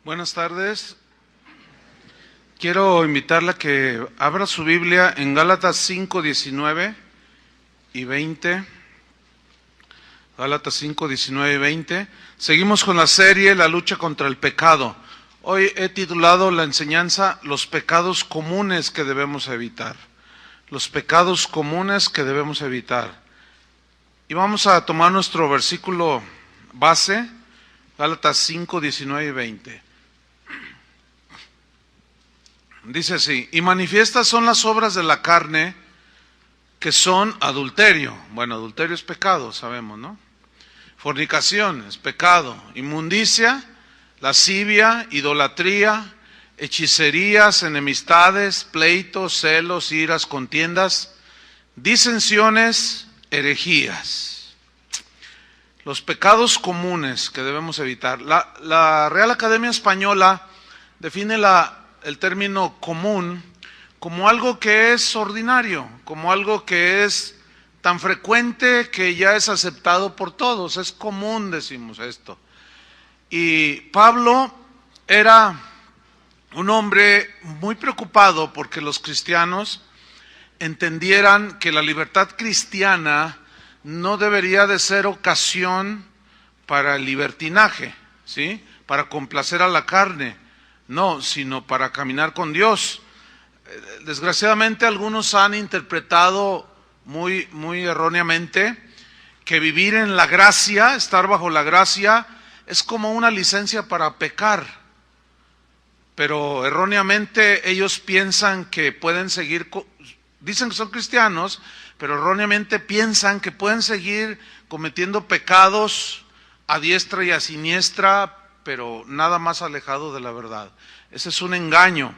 Buenas tardes. Quiero invitarla a que abra su Biblia en Gálatas 5, 19 y 20. Gálatas 5, 19 y 20. Seguimos con la serie La lucha contra el pecado. Hoy he titulado la enseñanza Los pecados comunes que debemos evitar. Los pecados comunes que debemos evitar. Y vamos a tomar nuestro versículo base, Gálatas 5, 19 y 20. Dice así: y manifiestas son las obras de la carne, que son adulterio. Bueno, adulterio es pecado, sabemos, ¿no? Fornicación es pecado. Inmundicia, lascivia, idolatría, hechicerías, enemistades, pleitos, celos, iras, contiendas, disensiones, herejías. Los pecados comunes que debemos evitar. La Real Academia Española define el término común como algo que es ordinario, como algo que es tan frecuente que ya es aceptado por todos. Es común, decimos esto. Y Pablo era un hombre muy preocupado porque los cristianos entendieran que la libertad cristiana no debería de ser ocasión para el libertinaje, ¿sí? Para complacer a la carne. No, sino para caminar con Dios. Desgraciadamente algunos han interpretado muy erróneamente que vivir en la gracia, estar bajo la gracia, es como una licencia para pecar. Pero erróneamente ellos piensan que pueden seguir, dicen que son cristianos, pero erróneamente piensan que pueden seguir cometiendo pecados a diestra y a siniestra, pero nada más alejado de la verdad. Ese es un engaño.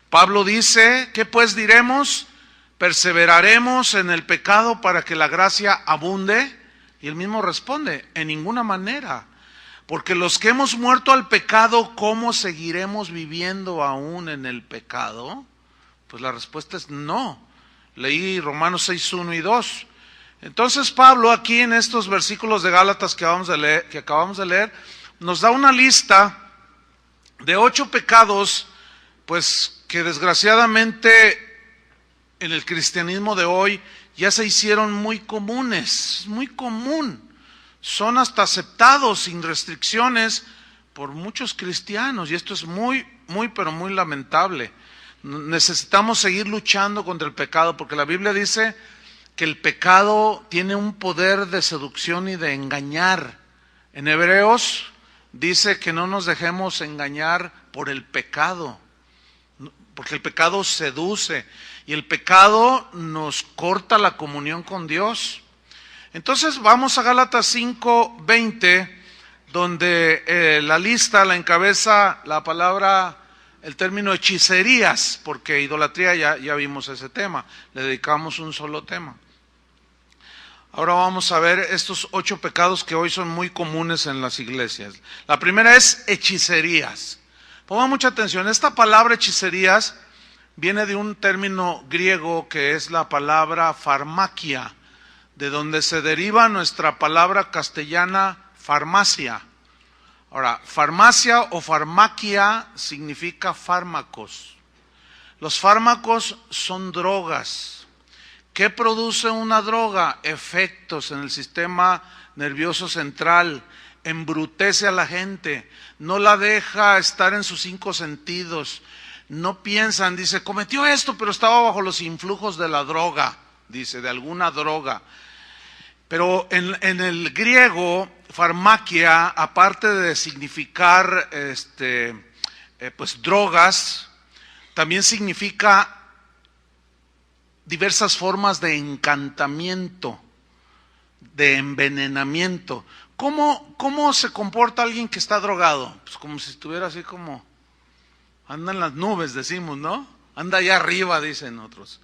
Pablo dice: ¿qué pues diremos? ¿Perseveraremos en el pecado para que la gracia abunde? Y él mismo responde: en ninguna manera. Porque los que hemos muerto al pecado, ¿cómo seguiremos viviendo aún en el pecado? Pues la respuesta es no. Leí Romanos 6, 1 y 2. Entonces Pablo aquí en estos versículos de Gálatas que acabamos de leer, nos da una lista de 8 pecados, pues que desgraciadamente en el cristianismo de hoy ya se hicieron muy comunes, muy común. Son hasta aceptados sin restricciones por muchos cristianos, y esto es pero muy lamentable. Necesitamos seguir luchando contra el pecado, porque la Biblia dice que el pecado tiene un poder de seducción y de engañar. En Hebreos dice que no nos dejemos engañar por el pecado, porque el pecado seduce y el pecado nos corta la comunión con Dios. Entonces vamos a Gálatas 5, 20, donde la lista la encabeza la palabra, el término hechicerías, porque idolatría ya vimos ese tema, le dedicamos un solo tema. Ahora vamos a ver estos 8 pecados que hoy son muy comunes en las iglesias. La primera es hechicerías. Pongan mucha atención, esta palabra hechicerías viene de un término griego que es la palabra farmaquia, de donde se deriva nuestra palabra castellana farmacia. Ahora, farmacia o farmaquia significa fármacos. Los fármacos son drogas. ¿Qué produce una droga? Efectos en el sistema nervioso central, embrutece a la gente, no la deja estar en sus 5 sentidos, no piensan, dice, cometió esto, pero estaba bajo los influjos de la droga, dice, de alguna droga. Pero en el griego, farmaquia, aparte de significar pues drogas, también significa diversas formas de encantamiento, de envenenamiento. ¿Cómo se comporta alguien que está drogado? Pues como si estuviera así como, anda en las nubes, decimos, ¿no? Anda allá arriba, dicen otros.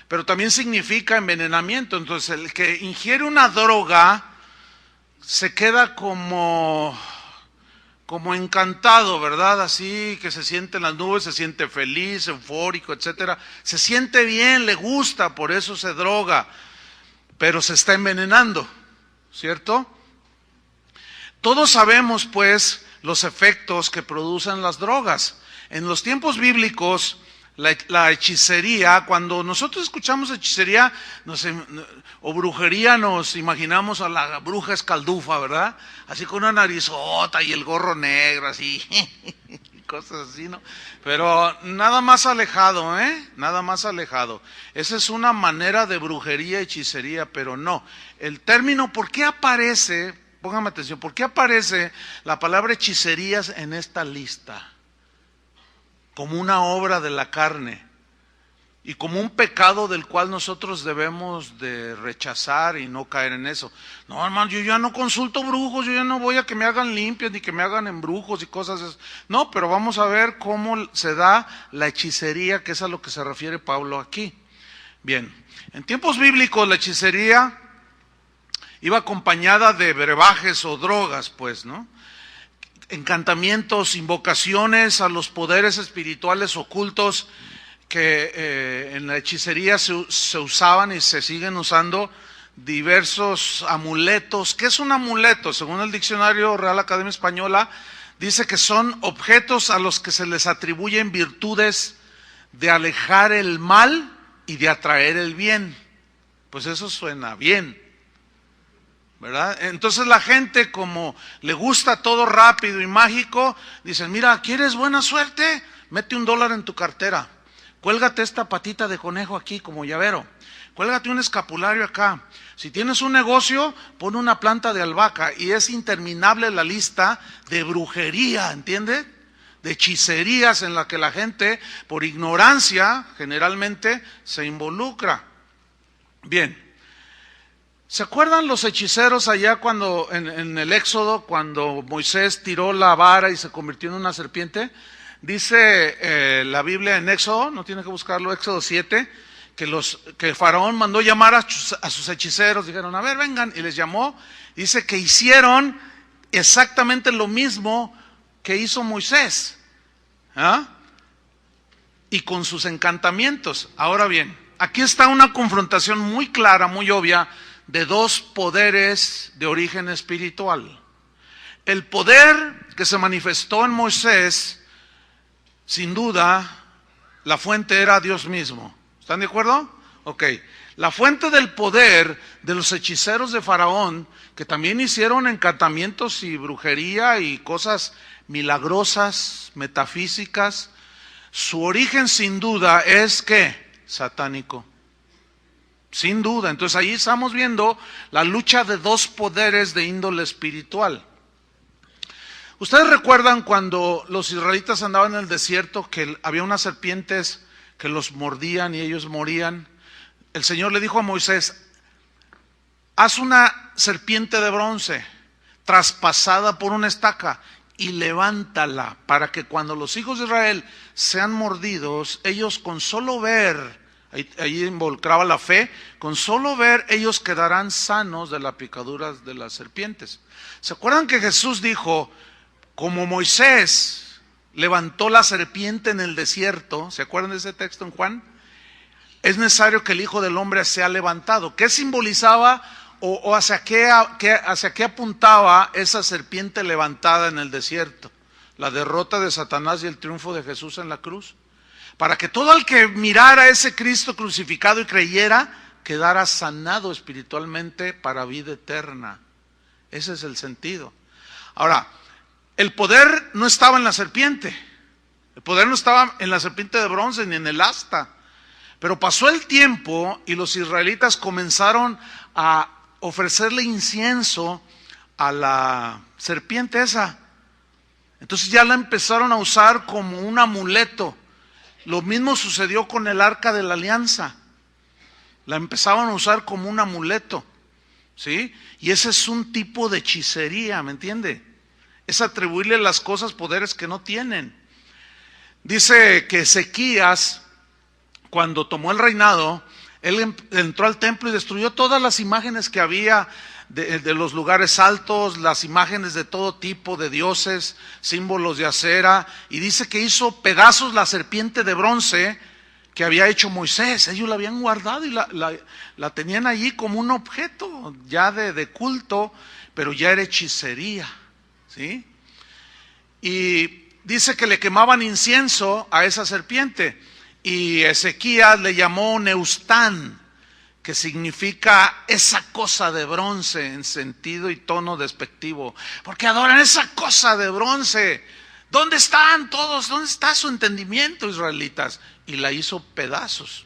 Pero también significa envenenamiento. Entonces el que ingiere una droga se queda como encantado, ¿verdad? Así que se siente en las nubes, se siente feliz, eufórico, etcétera. Se siente bien, le gusta, por eso se droga, pero se está envenenando, ¿cierto? Todos sabemos, pues, los efectos que producen las drogas. En los tiempos bíblicos, la hechicería, cuando nosotros escuchamos hechicería o brujería, nos imaginamos a la bruja escaldufa, ¿verdad? Así con una narizota y el gorro negro, así, cosas así, ¿no? Pero nada más alejado, nada más alejado. Esa es una manera de brujería, hechicería, pero no. El término, ¿por qué aparece? Póngame atención, ¿por qué aparece la palabra hechicerías en esta lista? Como una obra de la carne y como un pecado del cual nosotros debemos de rechazar y no caer en eso. No, hermano, yo ya no consulto brujos, yo ya no voy a que me hagan limpias ni que me hagan embrujos y cosas así. No, pero vamos a ver cómo se da la hechicería, que es a lo que se refiere Pablo aquí. Bien, en tiempos bíblicos la hechicería iba acompañada de brebajes o drogas, pues, ¿no? Encantamientos, invocaciones a los poderes espirituales ocultos que en la hechicería se usaban y se siguen usando diversos amuletos. ¿Qué es un amuleto? Según el diccionario Real Academia Española, dice que son objetos a los que se les atribuyen virtudes de alejar el mal y de atraer el bien. Pues eso suena bien, ¿verdad? Entonces la gente, como le gusta todo rápido y mágico, dicen, mira, ¿quieres buena suerte? Mete $1 en tu cartera, cuélgate esta patita de conejo aquí como llavero, cuélgate un escapulario acá. Si tienes un negocio, pon una planta de albahaca, y es interminable la lista de brujería, ¿entiende? De hechicerías en la que la gente, por ignorancia, generalmente se involucra. Bien. ¿Se acuerdan los hechiceros allá cuando en el Éxodo, cuando Moisés tiró la vara y se convirtió en una serpiente? Dice la Biblia en Éxodo, no tiene que buscarlo, Éxodo 7, que Faraón mandó llamar a sus hechiceros, dijeron, a ver, vengan, y les llamó. Dice que hicieron exactamente lo mismo que hizo Moisés, ¿ah? Y con sus encantamientos. Ahora bien, aquí está una confrontación muy clara, muy obvia, de dos poderes de origen espiritual. El poder que se manifestó en Moisés, sin duda, la fuente era Dios mismo. ¿Están de acuerdo? Ok. La fuente del poder de los hechiceros de Faraón, que también hicieron encantamientos y brujería y cosas milagrosas, metafísicas, su origen sin duda es ¿qué? Satánico. Sin duda. Entonces ahí estamos viendo la lucha de dos poderes de índole espiritual. Ustedes recuerdan cuando los israelitas andaban en el desierto que había unas serpientes que los mordían y ellos morían. El Señor le dijo a Moisés, haz una serpiente de bronce traspasada por una estaca y levántala para que cuando los hijos de Israel sean mordidos, ellos con solo ver, ahí involucraba la fe, con solo ver ellos quedarán sanos de la picadura de las serpientes. ¿Se acuerdan que Jesús dijo, como Moisés levantó la serpiente en el desierto? ¿Se acuerdan de ese texto en Juan? Es necesario que el Hijo del Hombre sea levantado. ¿Qué simbolizaba o hacia qué apuntaba esa serpiente levantada en el desierto? La derrota de Satanás y el triunfo de Jesús en la cruz. Para que todo el que mirara a ese Cristo crucificado y creyera, quedara sanado espiritualmente para vida eterna. Ese es el sentido. Ahora, el poder no estaba en la serpiente. El poder no estaba en la serpiente de bronce ni en el asta. Pero pasó el tiempo y los israelitas comenzaron a ofrecerle incienso a la serpiente esa. Entonces ya la empezaron a usar como un amuleto. Lo mismo sucedió con el arca de la alianza. La empezaban a usar como un amuleto, ¿sí? Y ese es un tipo de hechicería, ¿me entiende? Es atribuirle las cosas poderes que no tienen. Dice que Ezequías, cuando tomó el reinado, él entró al templo y destruyó todas las imágenes que había de los lugares altos, las imágenes de todo tipo de dioses, símbolos de acera, y dice que hizo pedazos la serpiente de bronce que había hecho Moisés. Ellos la habían guardado y la tenían allí como un objeto ya de culto, pero ya era hechicería, ¿sí? y dice que le quemaban incienso a esa serpiente, y Ezequías le llamó Neustán, que significa esa cosa de bronce en sentido y tono despectivo, porque adoran esa cosa de bronce. ¿Dónde están todos? ¿Dónde está su entendimiento, israelitas? Y la hizo pedazos.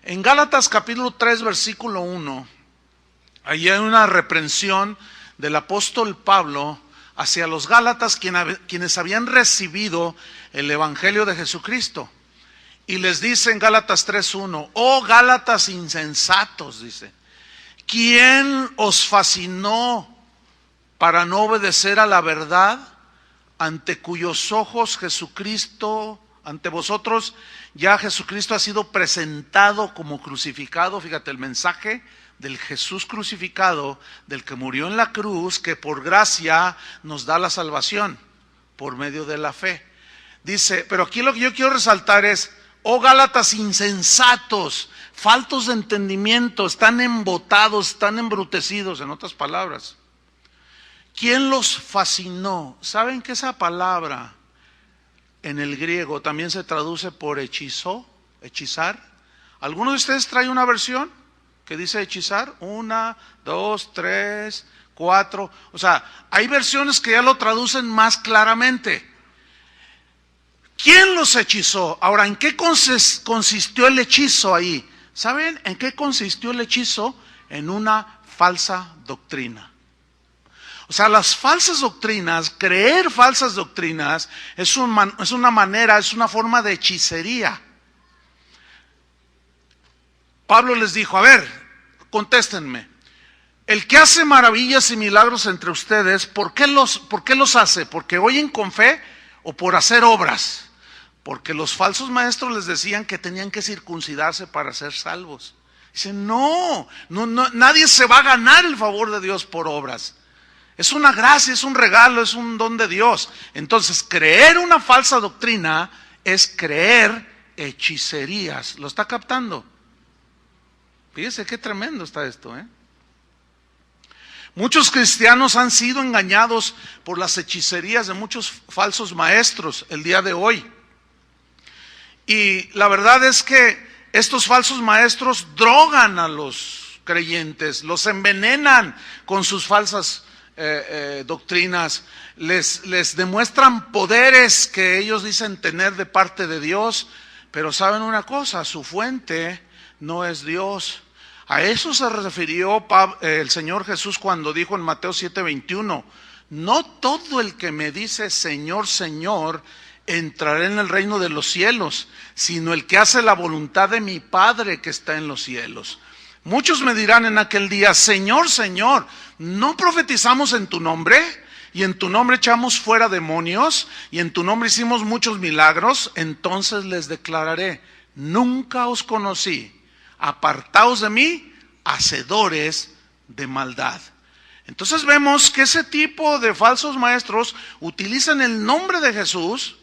En Gálatas capítulo 3 versículo 1, allí hay una reprensión del apóstol Pablo hacia los Gálatas, quienes habían recibido el evangelio de Jesucristo. Y les dice en Gálatas 3:1, oh Gálatas insensatos, dice, ¿quién os fascinó para no obedecer a la verdad, ante cuyos ojos Jesucristo, ante vosotros ya Jesucristo ha sido presentado como crucificado? Fíjate el mensaje del Jesús crucificado, del que murió en la cruz, que por gracia nos da la salvación por medio de la fe. Dice, pero aquí lo que yo quiero resaltar es, oh Gálatas insensatos, faltos de entendimiento, están embotados, están embrutecidos, en otras palabras. ¿Quién los fascinó? ¿Saben que esa palabra en el griego también se traduce por hechizó, hechizar? ¿Alguno de ustedes trae una versión que dice hechizar? 1, 2, 3, 4. O sea, hay versiones que ya lo traducen más claramente. ¿Quién los hechizó? Ahora, ¿en qué consistió el hechizo ahí? ¿Saben en qué consistió el hechizo? En una falsa doctrina. O sea, las falsas doctrinas, creer falsas doctrinas, es una manera, es una forma de hechicería. Pablo les dijo, a ver, contéstenme, el que hace maravillas y milagros entre ustedes, ¿por qué los hace? ¿Porque oyen con fe o por hacer obras? Porque los falsos maestros les decían que tenían que circuncidarse para ser salvos. Dicen, no, nadie se va a ganar el favor de Dios por obras. Es una gracia, es un regalo, es un don de Dios. Entonces, creer una falsa doctrina es creer hechicerías. ¿Lo está captando? Fíjese qué tremendo está esto, ¿eh? Muchos cristianos han sido engañados por las hechicerías de muchos falsos maestros el día de hoy. Y la verdad es que estos falsos maestros drogan a los creyentes, los envenenan con sus falsas doctrinas, les demuestran poderes que ellos dicen tener de parte de Dios, pero saben una cosa, su fuente no es Dios. A eso se refirió el Señor Jesús cuando dijo en Mateo 7:21, no todo el que me dice Señor, Señor, entrará en el reino de los cielos, sino el que hace la voluntad de mi Padre que está en los cielos. Muchos me dirán en aquel día, Señor, Señor, ¿no profetizamos en tu nombre? Y en tu nombre echamos fuera demonios, y en tu nombre hicimos muchos milagros. Entonces les declararé, nunca os conocí, apartaos de mí, hacedores de maldad. Entonces vemos que ese tipo de falsos maestros utilizan el nombre de Jesús,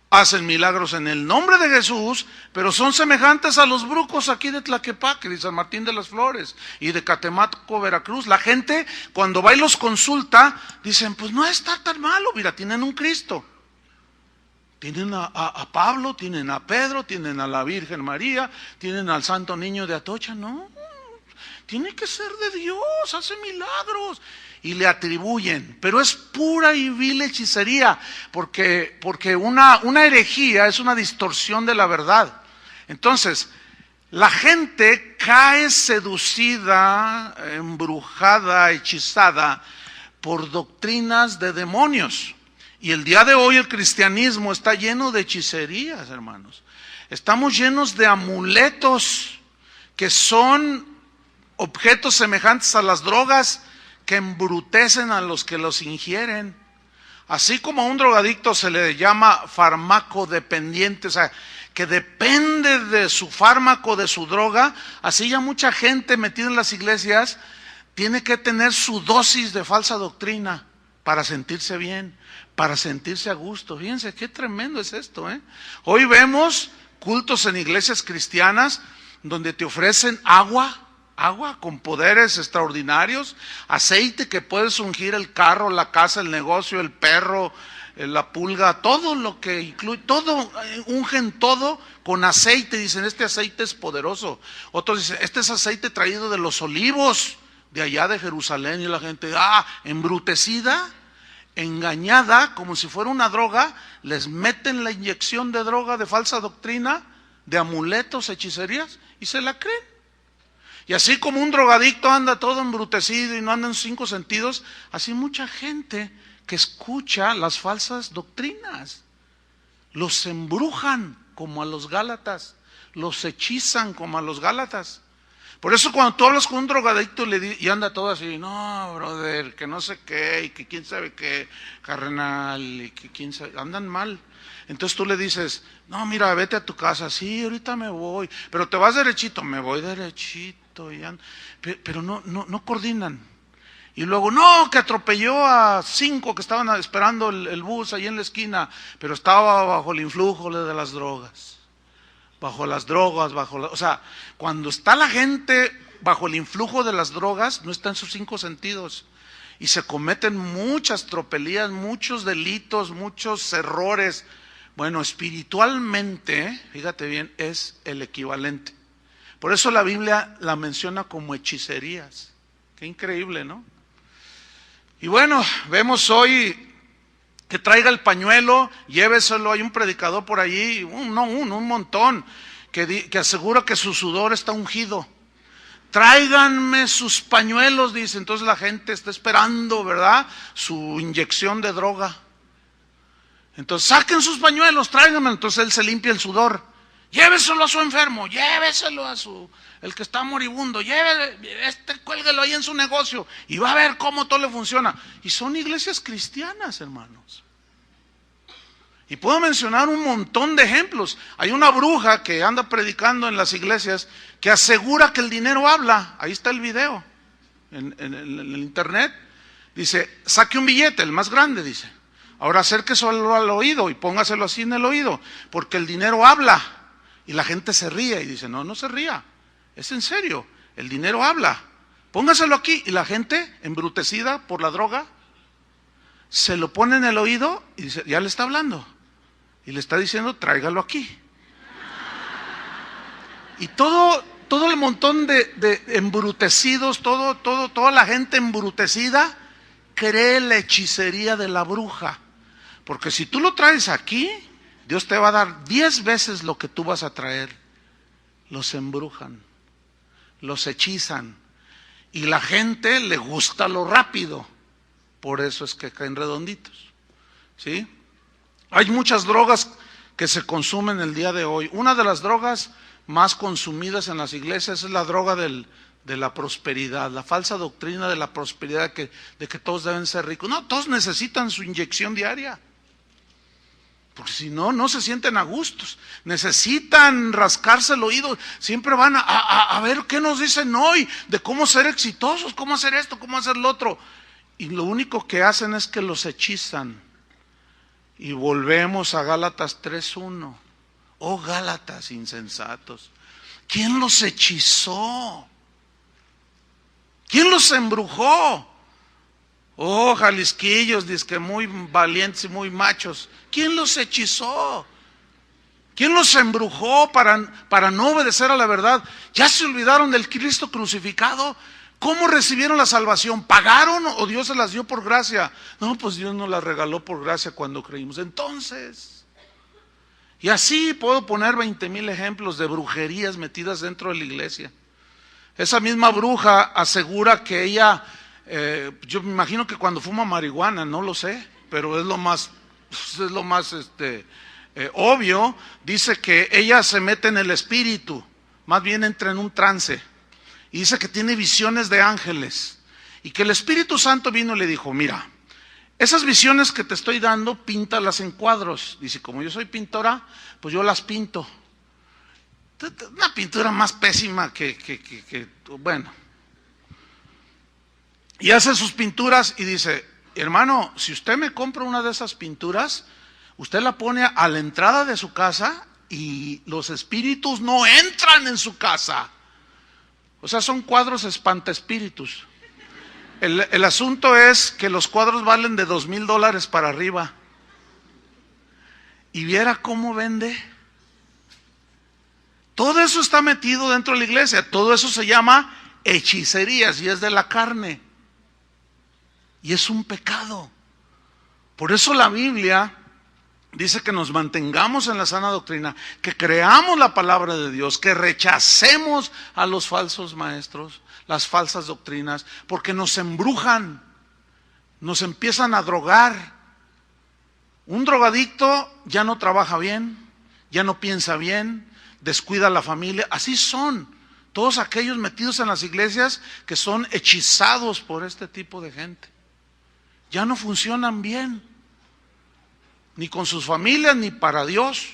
hacen milagros en el nombre de Jesús, pero son semejantes a los brucos aquí de Tlaquepaque, de San Martín de las Flores y de Catemaco, Veracruz. La gente cuando va y los consulta, dicen, pues no está tan malo, mira, tienen un Cristo. Tienen a Pablo, tienen a Pedro, tienen a la Virgen María, tienen al Santo Niño de Atocha. No, tiene que ser de Dios, hace milagros. Y le atribuyen, pero es pura y vil hechicería, porque una herejía es una distorsión de la verdad. Entonces, la gente cae seducida, embrujada, hechizada por doctrinas de demonios. Y el día de hoy el cristianismo está lleno de hechicerías, hermanos. Estamos llenos de amuletos que son objetos semejantes a las drogas que embrutecen a los que los ingieren. Así como a un drogadicto se le llama farmacodependiente, o sea, que depende de su fármaco, de su droga, así ya mucha gente metida en las iglesias tiene que tener su dosis de falsa doctrina para sentirse bien, para sentirse a gusto. Fíjense qué tremendo es esto, ¿eh? Hoy vemos cultos en iglesias cristianas donde te ofrecen agua agua con poderes extraordinarios, aceite que puedes ungir el carro, la casa, el negocio, el perro, la pulga, todo lo que incluye, todo, ungen todo con aceite. Dicen, este aceite es poderoso. Otros dicen, este es aceite traído de los olivos de allá de Jerusalén. Y la gente, embrutecida, engañada, como si fuera una droga, les meten la inyección de droga, de falsa doctrina, de amuletos, hechicerías, y se la creen. Y así como un drogadicto anda todo embrutecido y no anda en 5 sentidos, así mucha gente que escucha las falsas doctrinas, los embrujan como a los Gálatas, los hechizan como a los Gálatas. Por eso cuando tú hablas con un drogadicto y anda todo así, no, brother, que no sé qué, y que quién sabe qué, carnal, y que quién sabe, andan mal. Entonces tú le dices, no, mira, vete a tu casa, sí, ahorita me voy, pero te vas derechito, me voy derechito, pero no coordinan. Y luego, no, que atropelló a 5 que estaban esperando el bus ahí en la esquina, pero estaba bajo el influjo de las drogas. Bajo las drogas, o sea, cuando está la gente bajo el influjo de las drogas, no está en sus 5 sentidos. Y se cometen muchas tropelías, muchos delitos, muchos errores. Bueno, espiritualmente, fíjate bien, es el equivalente. Por eso la Biblia la menciona como hechicerías. Qué increíble, ¿no? Y bueno, vemos hoy que traiga el pañuelo, lléveselo. Hay un predicador por allí, un montón, que asegura que su sudor está ungido. Tráiganme sus pañuelos, dice. Entonces la gente está esperando, ¿verdad?, su inyección de droga. Entonces saquen sus pañuelos, tráiganme. Entonces él se limpia el sudor. Lléveselo a su enfermo, lléveselo a el que está moribundo, cuélguelo ahí en su negocio y va a ver cómo todo le funciona. Y son iglesias cristianas, hermanos. Y puedo mencionar un montón de ejemplos. Hay una bruja que anda predicando en las iglesias que asegura que el dinero habla. Ahí está el video en el internet. Dice, saque un billete, el más grande, dice. Ahora acérqueselo al oído y póngaselo así en el oído, porque el dinero habla. Y la gente se ríe y dice, no se ría, es en serio, el dinero habla. Póngaselo aquí. Y la gente, embrutecida por la droga, se lo pone en el oído y dice, ya le está hablando. Y le está diciendo, tráigalo aquí. Y todo el montón de embrutecidos, toda la gente embrutecida cree la hechicería de la bruja. Porque si tú lo traes aquí, Dios te va a dar 10 veces lo que tú vas a traer. Los embrujan, los hechizan. Y la gente le gusta lo rápido. Por eso es que caen redonditos. ¿Sí? Hay muchas drogas que se consumen el día de hoy. Una de las drogas más consumidas en las iglesias es la droga de la prosperidad, la falsa doctrina de la prosperidad, de que todos deben ser ricos. No, todos necesitan su inyección diaria. Porque si no, no se sienten a gustos. Necesitan rascarse el oído. Siempre van a ver qué nos dicen hoy de cómo ser exitosos, cómo hacer esto, cómo hacer lo otro. Y lo único que hacen es que los hechizan. Y volvemos a Gálatas 3:1. Oh, Gálatas insensatos. ¿Quién los hechizó? ¿Quién los embrujó? Oh, jalisquillos, dizque muy valientes y muy machos. ¿Quién los hechizó? ¿Quién los embrujó para no obedecer a la verdad? ¿Ya se olvidaron del Cristo crucificado? ¿Cómo recibieron la salvación? ¿Pagaron o Dios se las dio por gracia? No, pues Dios nos las regaló por gracia cuando creímos. Entonces, y así puedo poner 20,000 ejemplos de brujerías metidas dentro de la iglesia. Esa misma bruja asegura que ella, yo me imagino que cuando fuma marihuana, no lo sé, pero es lo más obvio, dice que ella se mete en el espíritu, más bien entra en un trance, y dice que tiene visiones de ángeles, y que el Espíritu Santo vino y le dijo, mira, esas visiones que te estoy dando, píntalas en cuadros. Dice, como yo soy pintora, pues yo las pinto. Una pintura más pésima que bueno. Y hace sus pinturas y dice, hermano, si usted me compra una de esas pinturas, usted la pone a la entrada de su casa y los espíritus no entran en su casa. O sea, son cuadros espantaespíritus. El asunto es que los cuadros valen de $2,000 para arriba. Y viera cómo vende. Todo eso está metido dentro de la iglesia. Todo eso se llama hechicerías y es de la carne. Y es un pecado. Por eso la Biblia dice que nos mantengamos en la sana doctrina, que creamos la palabra de Dios, que rechacemos a los falsos maestros, las falsas doctrinas, porque nos embrujan, nos empiezan a drogar. Un drogadicto ya no trabaja bien, ya no piensa bien, descuida a la familia. Así son todos aquellos metidos en las iglesias que son hechizados por este tipo de gente. Ya no funcionan bien, ni con sus familias, ni para Dios.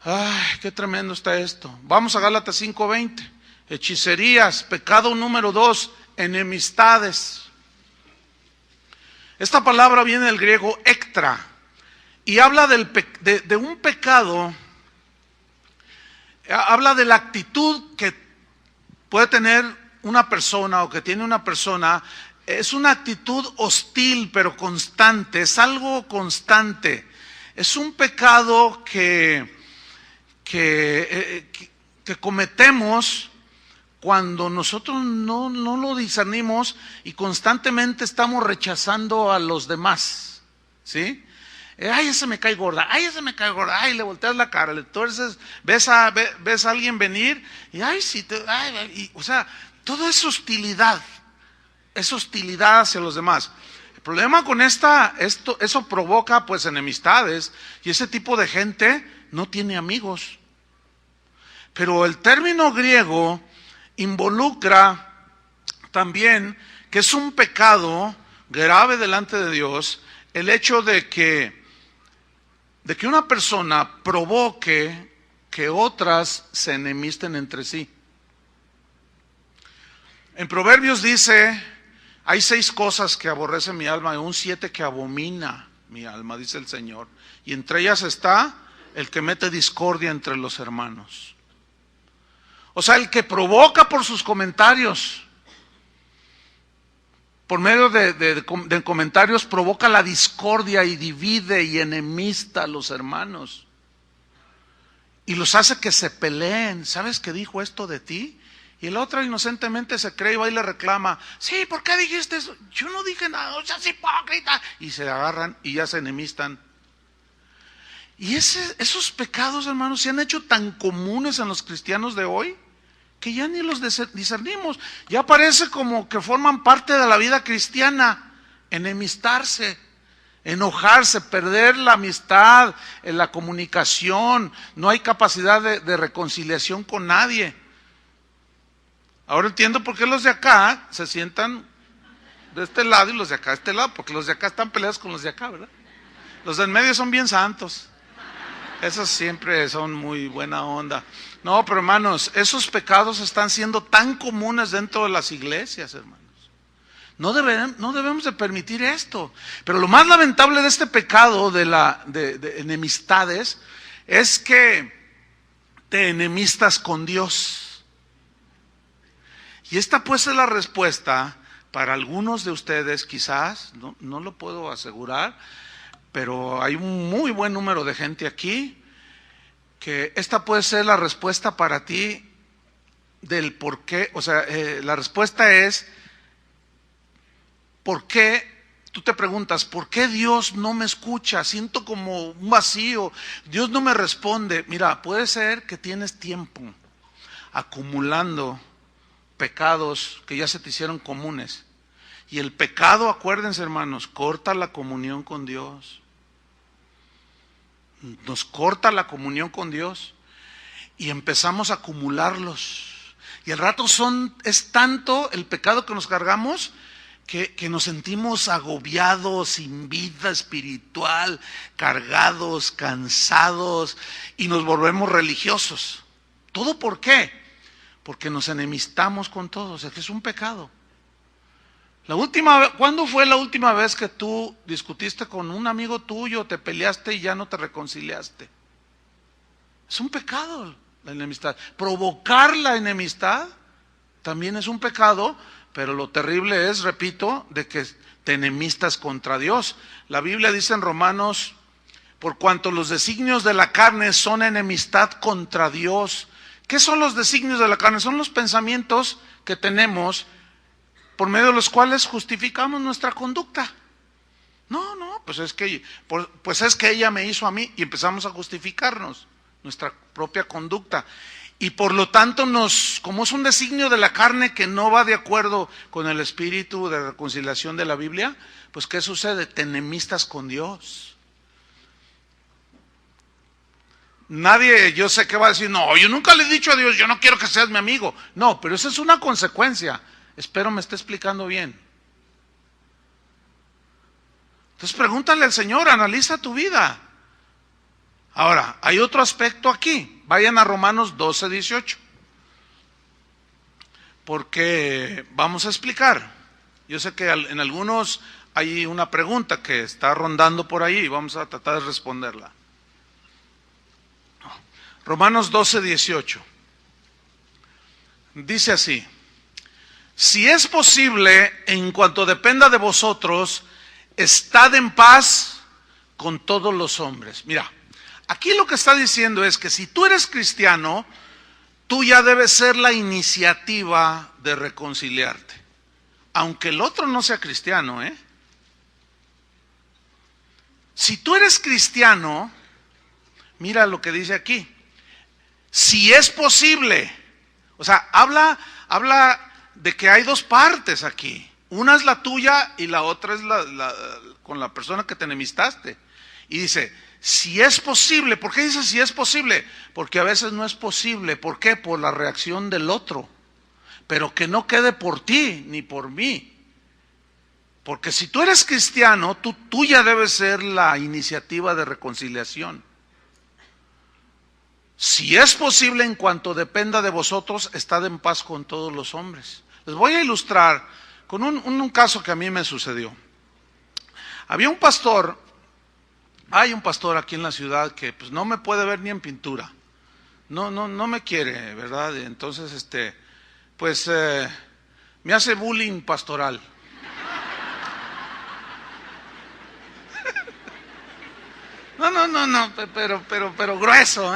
Ay, qué tremendo está esto. Vamos a Gálatas 5:20. Hechicerías, pecado número 2, enemistades. Esta palabra viene del griego ektra y habla de un pecado, habla de la actitud que puede tener una persona o que tiene una persona. Es una actitud hostil pero constante, es algo constante. Es un pecado que cometemos cuando nosotros no lo discernimos y constantemente estamos rechazando a los demás, ¿sí? Ay, ese me cae gorda, ay, ese me cae gorda, ay, le volteas la cara, entonces ves a alguien venir y ay, sí, o sea, todo es hostilidad hacia los demás. El problema con eso provoca pues enemistades y ese tipo de gente no tiene amigos. Pero el término griego involucra también que es un pecado grave delante de Dios el hecho de que una persona provoque que otras se enemisten entre sí. En Proverbios dice: hay 6 cosas que aborrece mi alma y un 7 que abomina mi alma, dice el Señor. Y entre ellas está el que mete discordia entre los hermanos. O sea, el que provoca por sus comentarios, por medio de comentarios, provoca la discordia y divide y enemista a los hermanos. Y los hace que se peleen. ¿Sabes que dijo esto de ti? Y el otro inocentemente se cree y va y le reclama: sí, ¿por qué dijiste eso? Yo no dije nada, o sea, es hipócrita. Y se agarran y ya se enemistan. Y esos pecados, hermanos, se han hecho tan comunes en los cristianos de hoy que ya ni los discernimos. Ya parece como que forman parte de la vida cristiana. Enemistarse, enojarse, perder la amistad, la comunicación. No hay capacidad de reconciliación con nadie. Ahora entiendo por qué los de acá se sientan de este lado y los de acá de este lado, porque los de acá están peleados con los de acá, ¿verdad? Los de en medio son bien santos. Esos siempre son muy buena onda. No, pero hermanos, esos pecados están siendo tan comunes dentro de las iglesias, hermanos. No debemos de permitir esto. Pero lo más lamentable de este pecado de enemistades es que te enemistas con Dios. Y esta pues es la respuesta para algunos de ustedes, quizás, no lo puedo asegurar, pero hay un muy buen número de gente aquí, que esta puede ser la respuesta para ti del por qué. O sea, la respuesta es, ¿por qué? Tú te preguntas, ¿por qué Dios no me escucha? Siento como un vacío, Dios no me responde. Mira, puede ser que tienes tiempo acumulando pecados que ya se te hicieron comunes. Y el pecado, acuérdense hermanos, corta la comunión con Dios. Nos corta la comunión con Dios y empezamos a acumularlos. Y al rato es tanto el pecado que nos cargamos que nos sentimos agobiados, sin vida espiritual, cargados, cansados y nos volvemos religiosos. ¿Todo por qué? Porque nos enemistamos con todos. Es que es un pecado. ¿Cuándo fue la última vez que tú discutiste con un amigo tuyo, te peleaste y ya no te reconciliaste? Es un pecado. la enemistad. Provocar la enemistad también es un pecado, pero lo terrible es, repito, de que te enemistas contra Dios. La Biblia dice en Romanos, por cuanto los designios de la carne son enemistad contra Dios. ¿Qué son los designios de la carne? Son los pensamientos que tenemos por medio de los cuales justificamos nuestra conducta. No, pues es que ella me hizo a mí, y empezamos a justificarnos nuestra propia conducta. Y por lo tanto, como es un designio de la carne que no va de acuerdo con el espíritu de reconciliación de la Biblia, pues ¿qué sucede? Te enemistas con Dios. Nadie, yo sé que va a decir, no, yo nunca le he dicho a Dios, yo no quiero que seas mi amigo. No, pero esa es una consecuencia. Espero me esté explicando bien. Entonces pregúntale al Señor, analiza tu vida. Ahora, hay otro aspecto aquí. Vayan a Romanos 12:18. Porque vamos a explicar. Yo sé que en algunos hay una pregunta que está rondando por ahí y vamos a tratar de responderla. Romanos 12:18. Dice así: si es posible, en cuanto dependa de vosotros, estad en paz con todos los hombres. Mira, aquí lo que está diciendo es que si tú eres cristiano, tú ya debes ser la iniciativa de reconciliarte. Aunque el otro no sea cristiano, Si tú eres cristiano, mira lo que dice aquí. Si es posible, o sea, habla de que hay dos partes aquí. Una es la tuya y la otra es con la persona que te enemistaste. Y dice, si es posible. ¿Por qué dice si es posible? Porque a veces no es posible. ¿Por qué? Por la reacción del otro. Pero que no quede por ti ni por mí. Porque si tú eres cristiano, tú ya debes ser la iniciativa de reconciliación. Si es posible, en cuanto dependa de vosotros, estad en paz con todos los hombres. Les voy a ilustrar con un caso que a mí me sucedió. Había un pastor, hay un pastor aquí en la ciudad que pues no me puede ver ni en pintura. No me quiere, ¿verdad? Entonces, me hace bullying pastoral. No, pero grueso,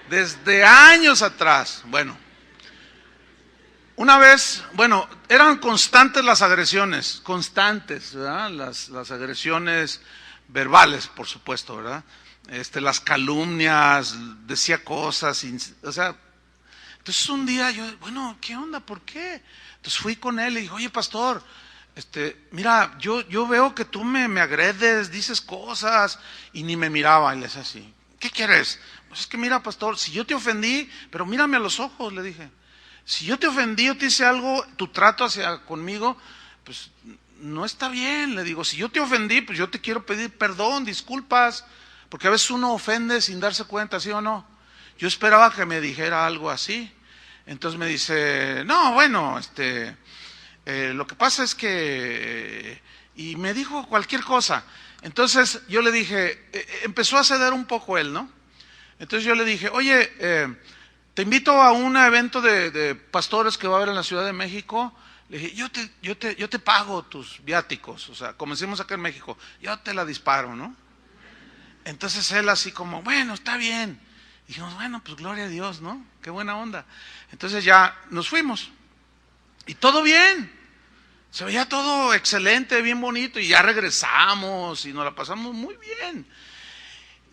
Desde años atrás. Bueno, una vez, eran constantes las agresiones, constantes, ¿verdad? Las agresiones verbales, por supuesto, ¿verdad? Las calumnias, decía cosas, o sea, entonces un día yo, ¿qué onda? ¿Por qué? Entonces fui con él y dije, oye, pastor, mira, yo veo que tú me agredes, dices cosas, y ni me miraba, y le decía así, ¿qué quieres? Pues es que mira, pastor, si yo te ofendí, pero mírame a los ojos, le dije, si yo te ofendí, yo te hice algo, tu trato conmigo, pues no está bien, le digo, si yo te ofendí, pues yo te quiero pedir perdón, disculpas, porque a veces uno ofende sin darse cuenta, ¿sí o no? Yo esperaba que me dijera algo así, entonces me dice, no, lo que pasa es que, y me dijo cualquier cosa. Entonces yo le dije, empezó a ceder un poco él, ¿no? Entonces yo le dije, oye, te invito a un evento de pastores que va a haber en la Ciudad de México. Le dije, yo te pago tus viáticos, o sea, como decimos acá en México, yo te la disparo, ¿no? Entonces él así como, bueno, está bien. Y dijimos, bueno, pues gloria a Dios, ¿no? Qué buena onda. Entonces ya nos fuimos. Y todo bien. Se veía todo excelente, bien bonito, y ya regresamos y nos la pasamos muy bien.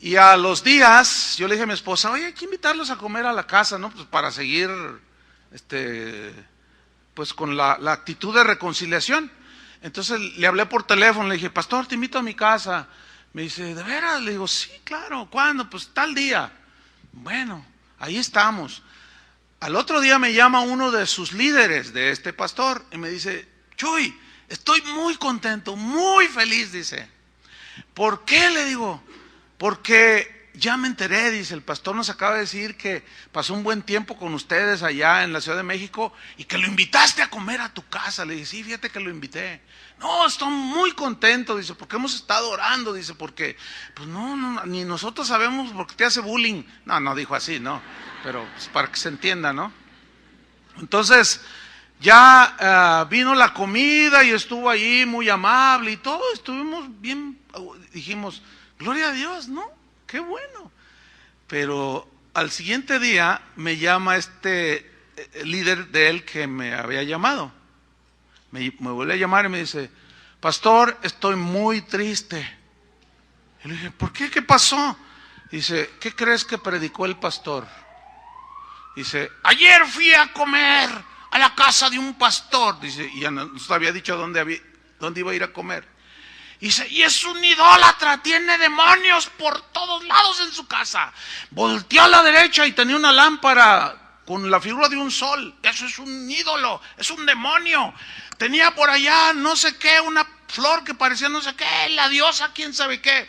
Y a los días, yo le dije a mi esposa, oye, hay que invitarlos a comer a la casa, ¿no? Pues para seguir, pues con la actitud de reconciliación. Entonces le hablé por teléfono, le dije, pastor, te invito a mi casa. Me dice, ¿de veras? Le digo, sí, claro, ¿cuándo? Pues tal día. Bueno, ahí estamos. Al otro día me llama uno de sus líderes de este pastor y me dice, Chuy, estoy muy contento, muy feliz, dice. ¿Por qué? Le digo, porque ya me enteré, dice, el pastor nos acaba de decir que pasó un buen tiempo con ustedes allá en la Ciudad de México y que lo invitaste a comer a tu casa. Le dije, sí, fíjate que lo invité. No, estoy muy contento, dice, porque hemos estado orando, dice, porque, pues no, ni nosotros sabemos por qué te hace bullying. No dijo así, no, pero pues, para que se entienda, ¿no? Entonces, ya vino la comida y estuvo ahí muy amable y todo, estuvimos bien, dijimos, gloria a Dios, ¿no? Qué bueno. Pero al siguiente día me llama líder de él que me había llamado. Me vuelve a llamar y me dice, pastor, estoy muy triste. Y le dije, ¿por qué? ¿Qué pasó? Dice, ¿qué crees que predicó el pastor? Dice, ayer fui a comer a la casa de un pastor. Dice, y ya nos había dicho dónde iba a ir a comer. Dice, y es un idólatra, tiene demonios por todos lados en su casa. Volteó a la derecha y tenía una lámpara con la figura de un sol. Eso es un ídolo, es un demonio. Tenía por allá no sé qué, una flor que parecía no sé qué, la diosa, quién sabe qué.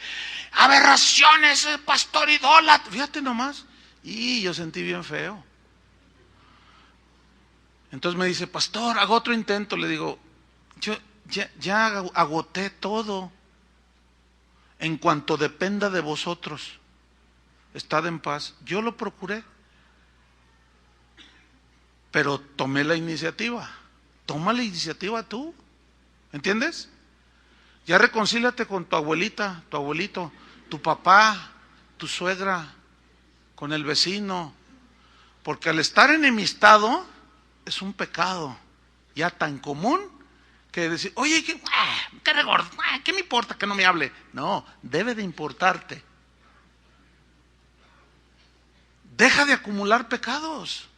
Aberraciones, pastor idólatra. Fíjate nomás. Y yo sentí bien feo. Entonces me dice, pastor, hago otro intento. Le digo, yo ya agoté todo. En cuanto dependa de vosotros, estad en paz. Yo lo procuré, pero tomé la iniciativa. Toma la iniciativa tú, ¿entiendes? Ya reconcíliate con tu abuelita, tu abuelito, tu papá, tu suegra, con el vecino, porque al estar enemistado es un pecado ya tan común que decir, oye, qué regordo, ¿qué me importa que no me hable? No, debe de importarte. Deja de acumular pecados.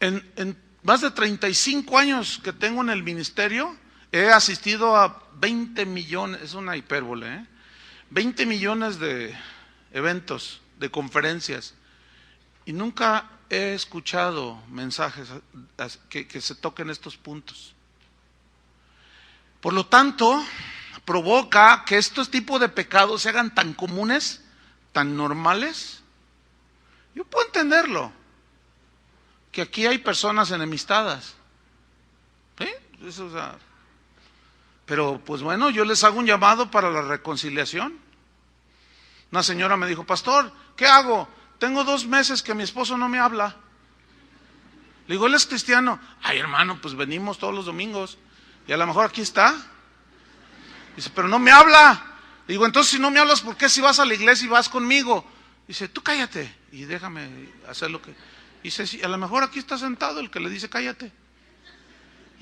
En más de 35 años que tengo en el ministerio, he asistido a 20 millones, es una hipérbole, 20 millones de eventos, de conferencias, y nunca he escuchado mensajes que se toquen estos puntos. Por lo tanto, provoca que estos tipos de pecados se hagan tan comunes, tan normales. Yo puedo entenderlo, que aquí hay personas enemistadas, ¿sí? Eso, o sea, pero pues bueno, yo les hago un llamado para la reconciliación. Una señora me dijo, pastor, ¿qué hago? Tengo 2 meses que mi esposo no me habla. Le digo, ¿él es cristiano? Ay, hermano, pues venimos todos los domingos y a lo mejor aquí está. Dice, pero no me habla. Le digo, entonces si no me hablas, ¿por qué si vas a la iglesia y vas conmigo? Dice, tú cállate y déjame hacer lo que... Dice, sí, a lo mejor aquí está sentado el que le dice cállate.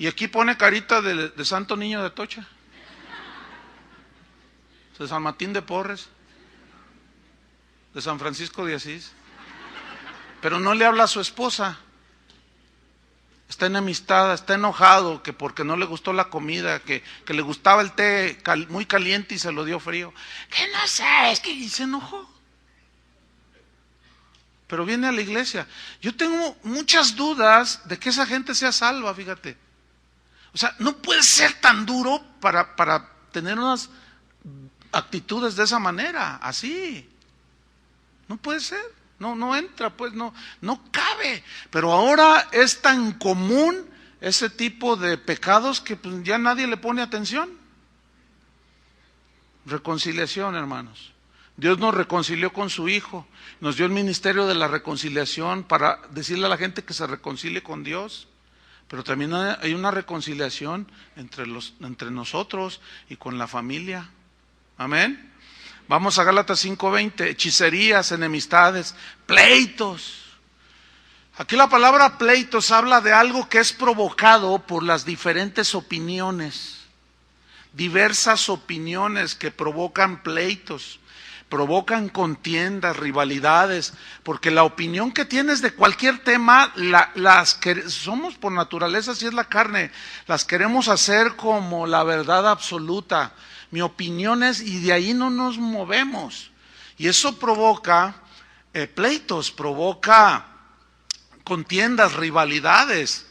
Y aquí pone carita de Santo Niño de Atocha, de San Martín de Porres, de San Francisco de Asís. Pero no le habla a su esposa. Está enemistada, está enojado, que porque no le gustó la comida, que le gustaba el té muy caliente y se lo dio frío. Que no sé, es que y se enojó. Pero viene a la iglesia. Yo tengo muchas dudas de que esa gente sea salva, fíjate. O sea, no puede ser tan duro para tener unas actitudes de esa manera, así. No puede ser. No entra, pues no cabe. Pero ahora es tan común ese tipo de pecados que pues ya nadie le pone atención. Reconciliación, hermanos. Dios nos reconcilió con su Hijo, nos dio el ministerio de la reconciliación para decirle a la gente que se reconcilie con Dios, pero también hay una reconciliación entre nosotros y con la familia. Amén. Vamos a Gálatas 5:20, hechicerías, enemistades, pleitos. Aquí la palabra pleitos habla de algo que es provocado por las diferentes opiniones, diversas opiniones que provocan pleitos, provocan contiendas, rivalidades, porque la opinión que tienes de cualquier tema, las que somos por naturaleza, si es la carne, las queremos hacer como la verdad absoluta. Mi opinión es, y de ahí no nos movemos. Y eso provoca pleitos, provoca contiendas, rivalidades.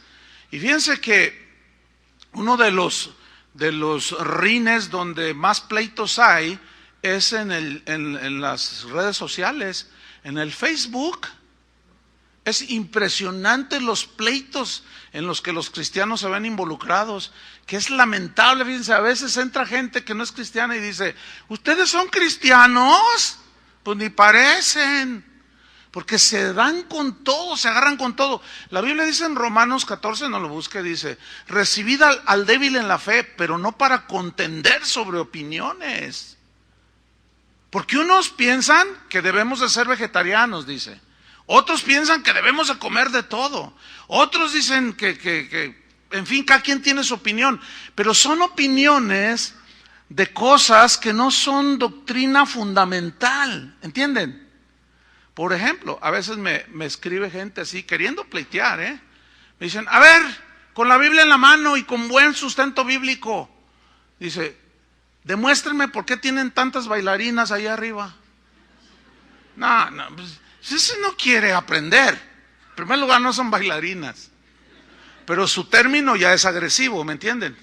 Y fíjense que uno de los rines donde más pleitos hay es en las redes sociales, en el Facebook. Es impresionante los pleitos en los que los cristianos se ven involucrados, que es lamentable. Fíjense, a veces entra gente que no es cristiana y dice, ¿ustedes son cristianos? Pues ni parecen, porque se dan con todo, se agarran con todo. La Biblia dice en Romanos 14, no lo busque, dice, recibid al débil en la fe, pero no para contender sobre opiniones. Porque unos piensan que debemos de ser vegetarianos, dice. Otros piensan que debemos de comer de todo. Otros dicen que en fin, cada quien tiene su opinión. Pero son opiniones de cosas que no son doctrina fundamental. ¿Entienden? Por ejemplo, a veces me escribe gente así, queriendo pleitear, Me dicen, a ver, con la Biblia en la mano y con buen sustento bíblico. Dice, demuéstrenme por qué tienen tantas bailarinas ahí arriba. No, pues, si ese no quiere aprender, en primer lugar no son bailarinas, pero su término ya es agresivo, ¿me entienden?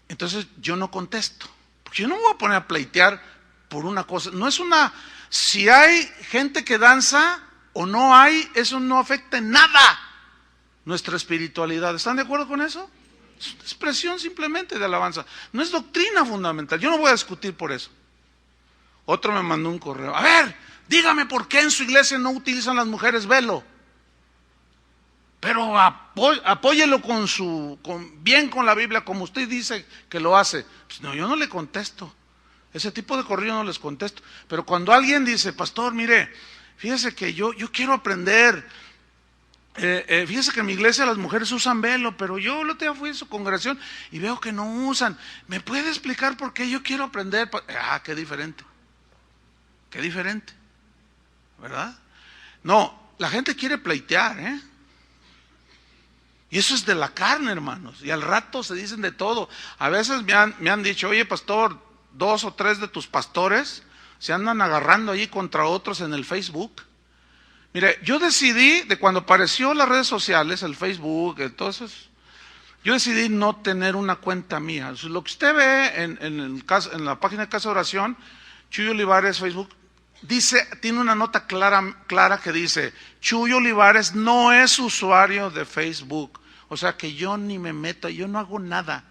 Entonces yo no contesto, porque yo no me voy a poner a pleitear por una cosa. No es una, si hay gente que danza o no hay, eso no afecta en nada nuestra espiritualidad. ¿Están de acuerdo con eso? Es una expresión simplemente de alabanza, no es doctrina fundamental. Yo no voy a discutir por eso. Otro me mandó un correo, a ver, dígame por qué en su iglesia no utilizan las mujeres velo. Pero apóyelo bien con la Biblia, como usted dice que lo hace. Pues no, yo no le contesto. Ese tipo de correo no les contesto. Pero cuando alguien dice, pastor, mire, fíjese que yo quiero aprender. Fíjese que en mi iglesia las mujeres usan velo, pero yo el otro día fui a su congregación y veo que no usan. ¿Me puede explicar por qué? Yo quiero aprender. Qué diferente. Qué diferente. ¿Verdad? No, la gente quiere pleitear, Y eso es de la carne, hermanos. Y al rato se dicen de todo. A veces me han dicho, oye, pastor, 2 o 3 de tus pastores se andan agarrando allí contra otros en el Facebook. Mire, yo decidí, de cuando apareció las redes sociales, el Facebook, entonces, yo decidí no tener una cuenta mía. Lo que usted ve en la página de Casa de Oración, Chuy Olivares, Facebook, tiene una nota clara que dice, Chuy Olivares no es usuario de Facebook. O sea que yo ni me meto, yo no hago nada.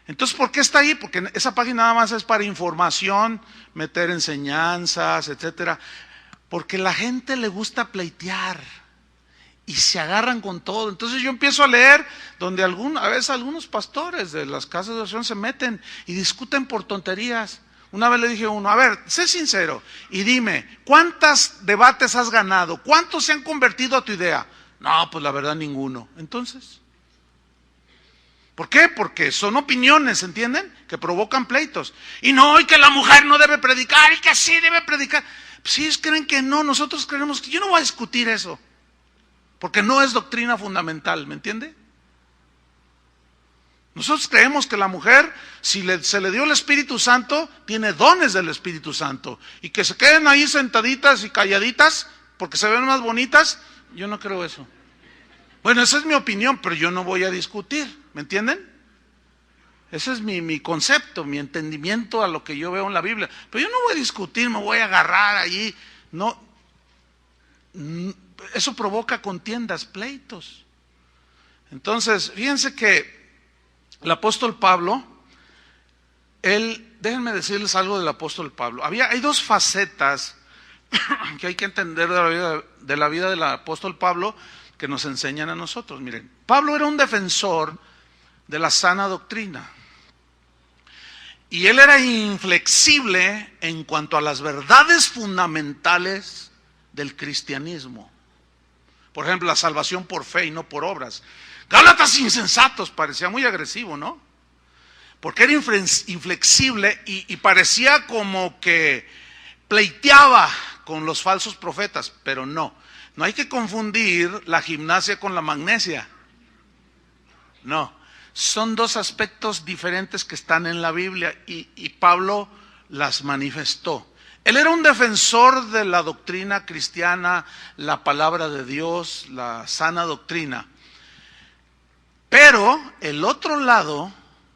Entonces, ¿por qué está ahí? Porque esa página nada más es para información, meter enseñanzas, etcétera. Porque la gente le gusta pleitear y se agarran con todo. Entonces yo empiezo a leer donde a veces algunos pastores de las casas de oración se meten y discuten por tonterías. Una vez le dije a uno, a ver, sé sincero y dime, ¿cuántos debates has ganado? ¿Cuántos se han convertido a tu idea? No, pues la verdad ninguno. Entonces, ¿por qué? Porque son opiniones, ¿entienden? Que provocan pleitos. Y que la mujer no debe predicar y que sí debe predicar. Pues si ellos creen que no, nosotros creemos que yo no voy a discutir eso. Porque no es doctrina fundamental, ¿me entiende? Nosotros creemos que la mujer, si se le dio el Espíritu Santo, tiene dones del Espíritu Santo. Y que se queden ahí sentaditas y calladitas, porque se ven más bonitas, yo no creo eso. Bueno, esa es mi opinión, pero yo no voy a discutir, ¿me entienden? Ese es mi concepto, mi entendimiento a lo que yo veo en la Biblia. Pero yo no voy a discutir, me voy a agarrar allí. No, eso provoca contiendas, pleitos. Entonces, fíjense que el apóstol Pablo, déjenme decirles algo del apóstol Pablo. Hay 2 facetas que hay que entender de la vida del apóstol Pablo que nos enseñan a nosotros. Miren, Pablo era un defensor de la sana doctrina. Y él era inflexible en cuanto a las verdades fundamentales del cristianismo. Por ejemplo, la salvación por fe y no por obras. Gálatas insensatos, parecía muy agresivo, ¿no? Porque era inflexible y parecía como que pleiteaba con los falsos profetas, pero no hay que confundir la gimnasia con la magnesia. No, son 2 aspectos diferentes que están en la Biblia y Pablo las manifestó. Él era un defensor de la doctrina cristiana, la palabra de Dios, la sana doctrina. Pero el otro lado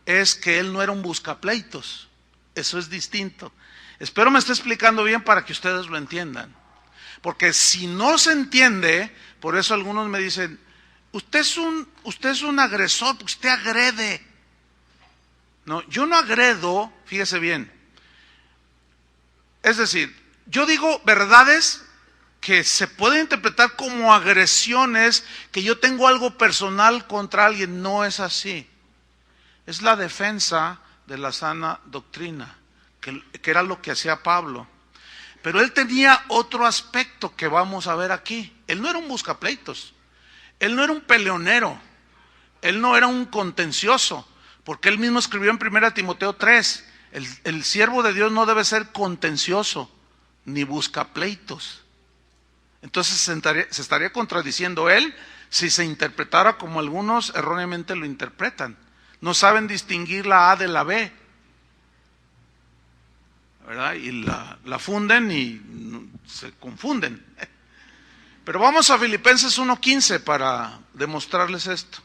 es que él no era un buscapleitos. Eso es distinto. Espero me esté explicando bien para que ustedes lo entiendan. Porque si no se entiende, por eso algunos me dicen, usted es un agresor, usted agrede. No, yo no agredo, fíjese bien. Es decir, yo digo verdades que se pueden interpretar como agresiones, que yo tengo algo personal contra alguien. No es así. Es la defensa de la sana doctrina, que era lo que hacía Pablo. Pero él tenía otro aspecto que vamos a ver aquí. Él no era un buscapleitos, él no era un peleonero, él no era un contencioso, porque él mismo escribió en 1 Timoteo 3, el siervo de Dios no debe ser contencioso, ni buscapleitos. Entonces se estaría contradiciendo él si se interpretara como algunos erróneamente lo interpretan. No saben distinguir la A de la B, ¿verdad? Y la funden y se confunden. Pero vamos a Filipenses 1:15 para demostrarles esto.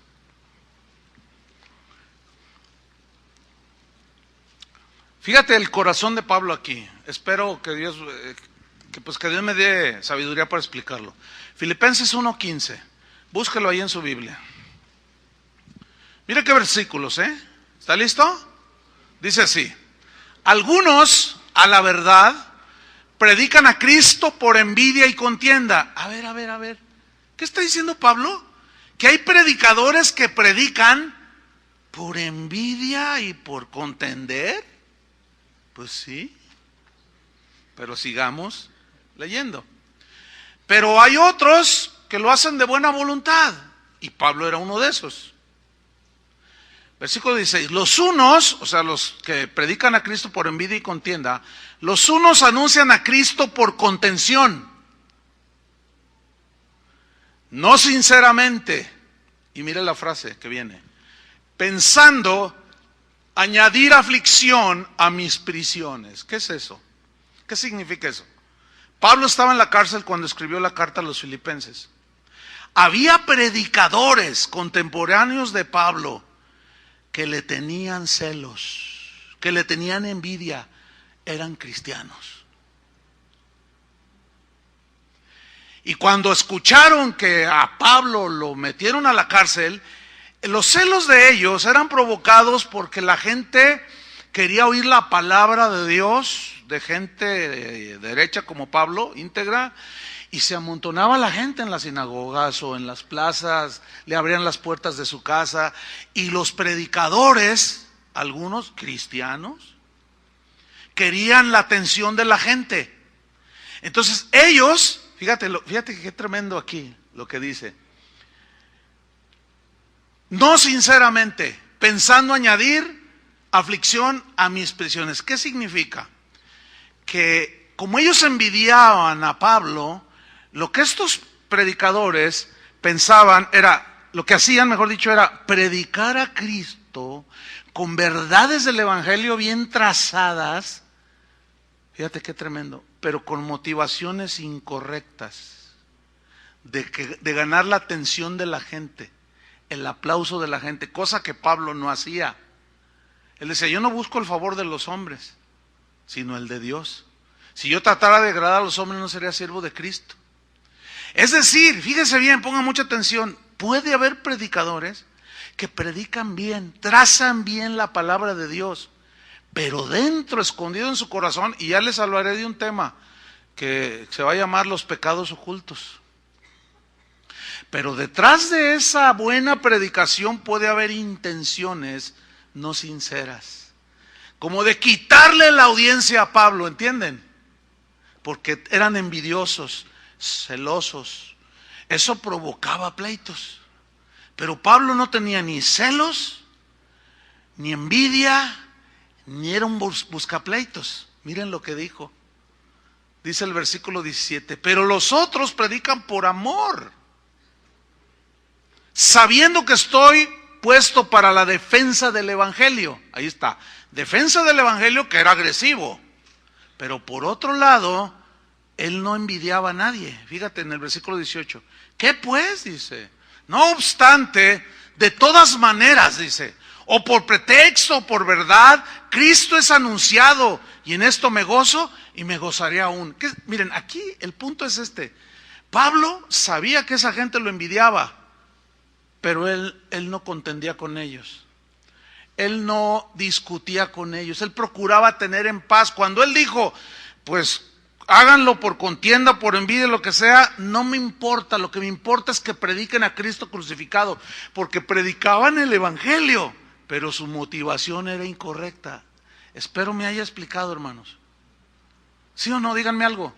Fíjate el corazón de Pablo aquí. Espero que Dios me dé sabiduría para explicarlo. Filipenses 1:15. Búsquelo ahí en su Biblia. Mira qué versículos, ¿Está listo? Dice así: algunos, a la verdad, predican a Cristo por envidia y contienda. A ver. ¿Qué está diciendo Pablo? Que hay predicadores que predican por envidia y por contender. Pues sí. Pero sigamos leyendo. Pero hay otros que lo hacen de buena voluntad. Y Pablo era uno de esos. Versículo 16, los unos, o sea, los que predican a Cristo por envidia y contienda, los unos anuncian a Cristo por contención, no sinceramente, y mire la frase que viene, pensando añadir aflicción a mis prisiones. ¿Qué es eso? ¿Qué significa eso? Pablo estaba en la cárcel cuando escribió la carta a los filipenses. Había predicadores contemporáneos de Pablo que le tenían celos, que le tenían envidia, eran cristianos. Y cuando escucharon que a Pablo lo metieron a la cárcel, los celos de ellos eran provocados porque la gente quería oír la palabra de Dios, de gente derecha como Pablo, íntegra, y se amontonaba la gente en las sinagogas o en las plazas, le abrían las puertas de su casa, y los predicadores, algunos cristianos, querían la atención de la gente. Entonces ellos, fíjate qué tremendo aquí lo que dice, no sinceramente, pensando añadir aflicción a mis prisiones. ¿Qué significa? Que como ellos envidiaban a Pablo, lo que estos predicadores pensaban era, lo que hacían, mejor dicho, era predicar a Cristo con verdades del Evangelio bien trazadas, fíjate qué tremendo, pero con motivaciones incorrectas, de ganar la atención de la gente, el aplauso de la gente, cosa que Pablo no hacía. Él decía, yo no busco el favor de los hombres, sino el de Dios. Si yo tratara de agradar a los hombres, no sería siervo de Cristo. Es decir, fíjese bien, pongan mucha atención, puede haber predicadores que predican bien, trazan bien la palabra de Dios, pero dentro, escondido en su corazón, y ya les hablaré de un tema que se va a llamar los pecados ocultos. Pero detrás de esa buena predicación puede haber intenciones no sinceras, como de quitarle la audiencia a Pablo, ¿entienden? Porque eran envidiosos, celosos. Eso provocaba pleitos. Pero Pablo no tenía ni celos, ni envidia, ni era un buscapleitos. Miren lo que dijo. Dice el versículo 17, pero los otros predican por amor, sabiendo que estoy puesto para la defensa del Evangelio. Ahí está, defensa del Evangelio, que era agresivo. Pero por otro lado, él no envidiaba a nadie. Fíjate en el versículo 18. ¿Qué pues? Dice. No obstante, de todas maneras, dice, o por pretexto o por verdad, Cristo es anunciado y en esto me gozo y me gozaré aún. Miren, aquí el punto es este. Pablo sabía que esa gente lo envidiaba, pero él no contendía con ellos. Él no discutía con ellos. Él procuraba tener en paz. Cuando él dijo, pues háganlo por contienda, por envidia, lo que sea, no me importa. Lo que me importa es que prediquen a Cristo crucificado, porque predicaban el evangelio, pero su motivación era incorrecta. Espero me haya explicado, hermanos. ¿Sí o no? Díganme algo.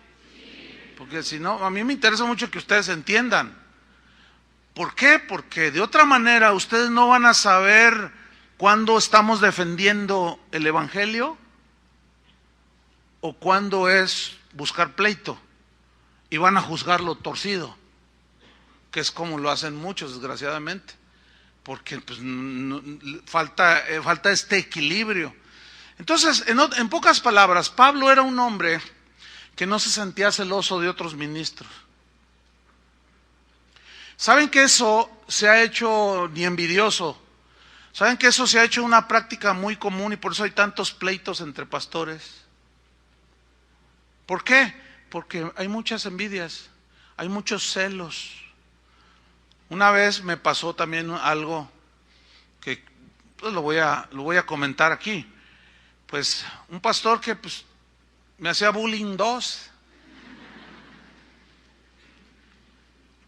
Porque si no, a mí me interesa mucho que ustedes entiendan. ¿Por qué? Porque de otra manera ustedes no van a saber cuándo estamos defendiendo el evangelio o cuándo es buscar pleito, y van a juzgarlo torcido, que es como lo hacen muchos, desgraciadamente, porque pues, falta este equilibrio. Entonces, en pocas palabras, Pablo era un hombre que no se sentía celoso de otros ministros. ¿Saben que eso se ha hecho ni envidioso? ¿Saben que eso se ha hecho una práctica muy común y por eso hay tantos pleitos entre pastores? ¿Por qué? Porque hay muchas envidias, hay muchos celos. Una vez me pasó también algo que pues, lo voy a comentar aquí. Pues un pastor que pues, me hacía bullying 2.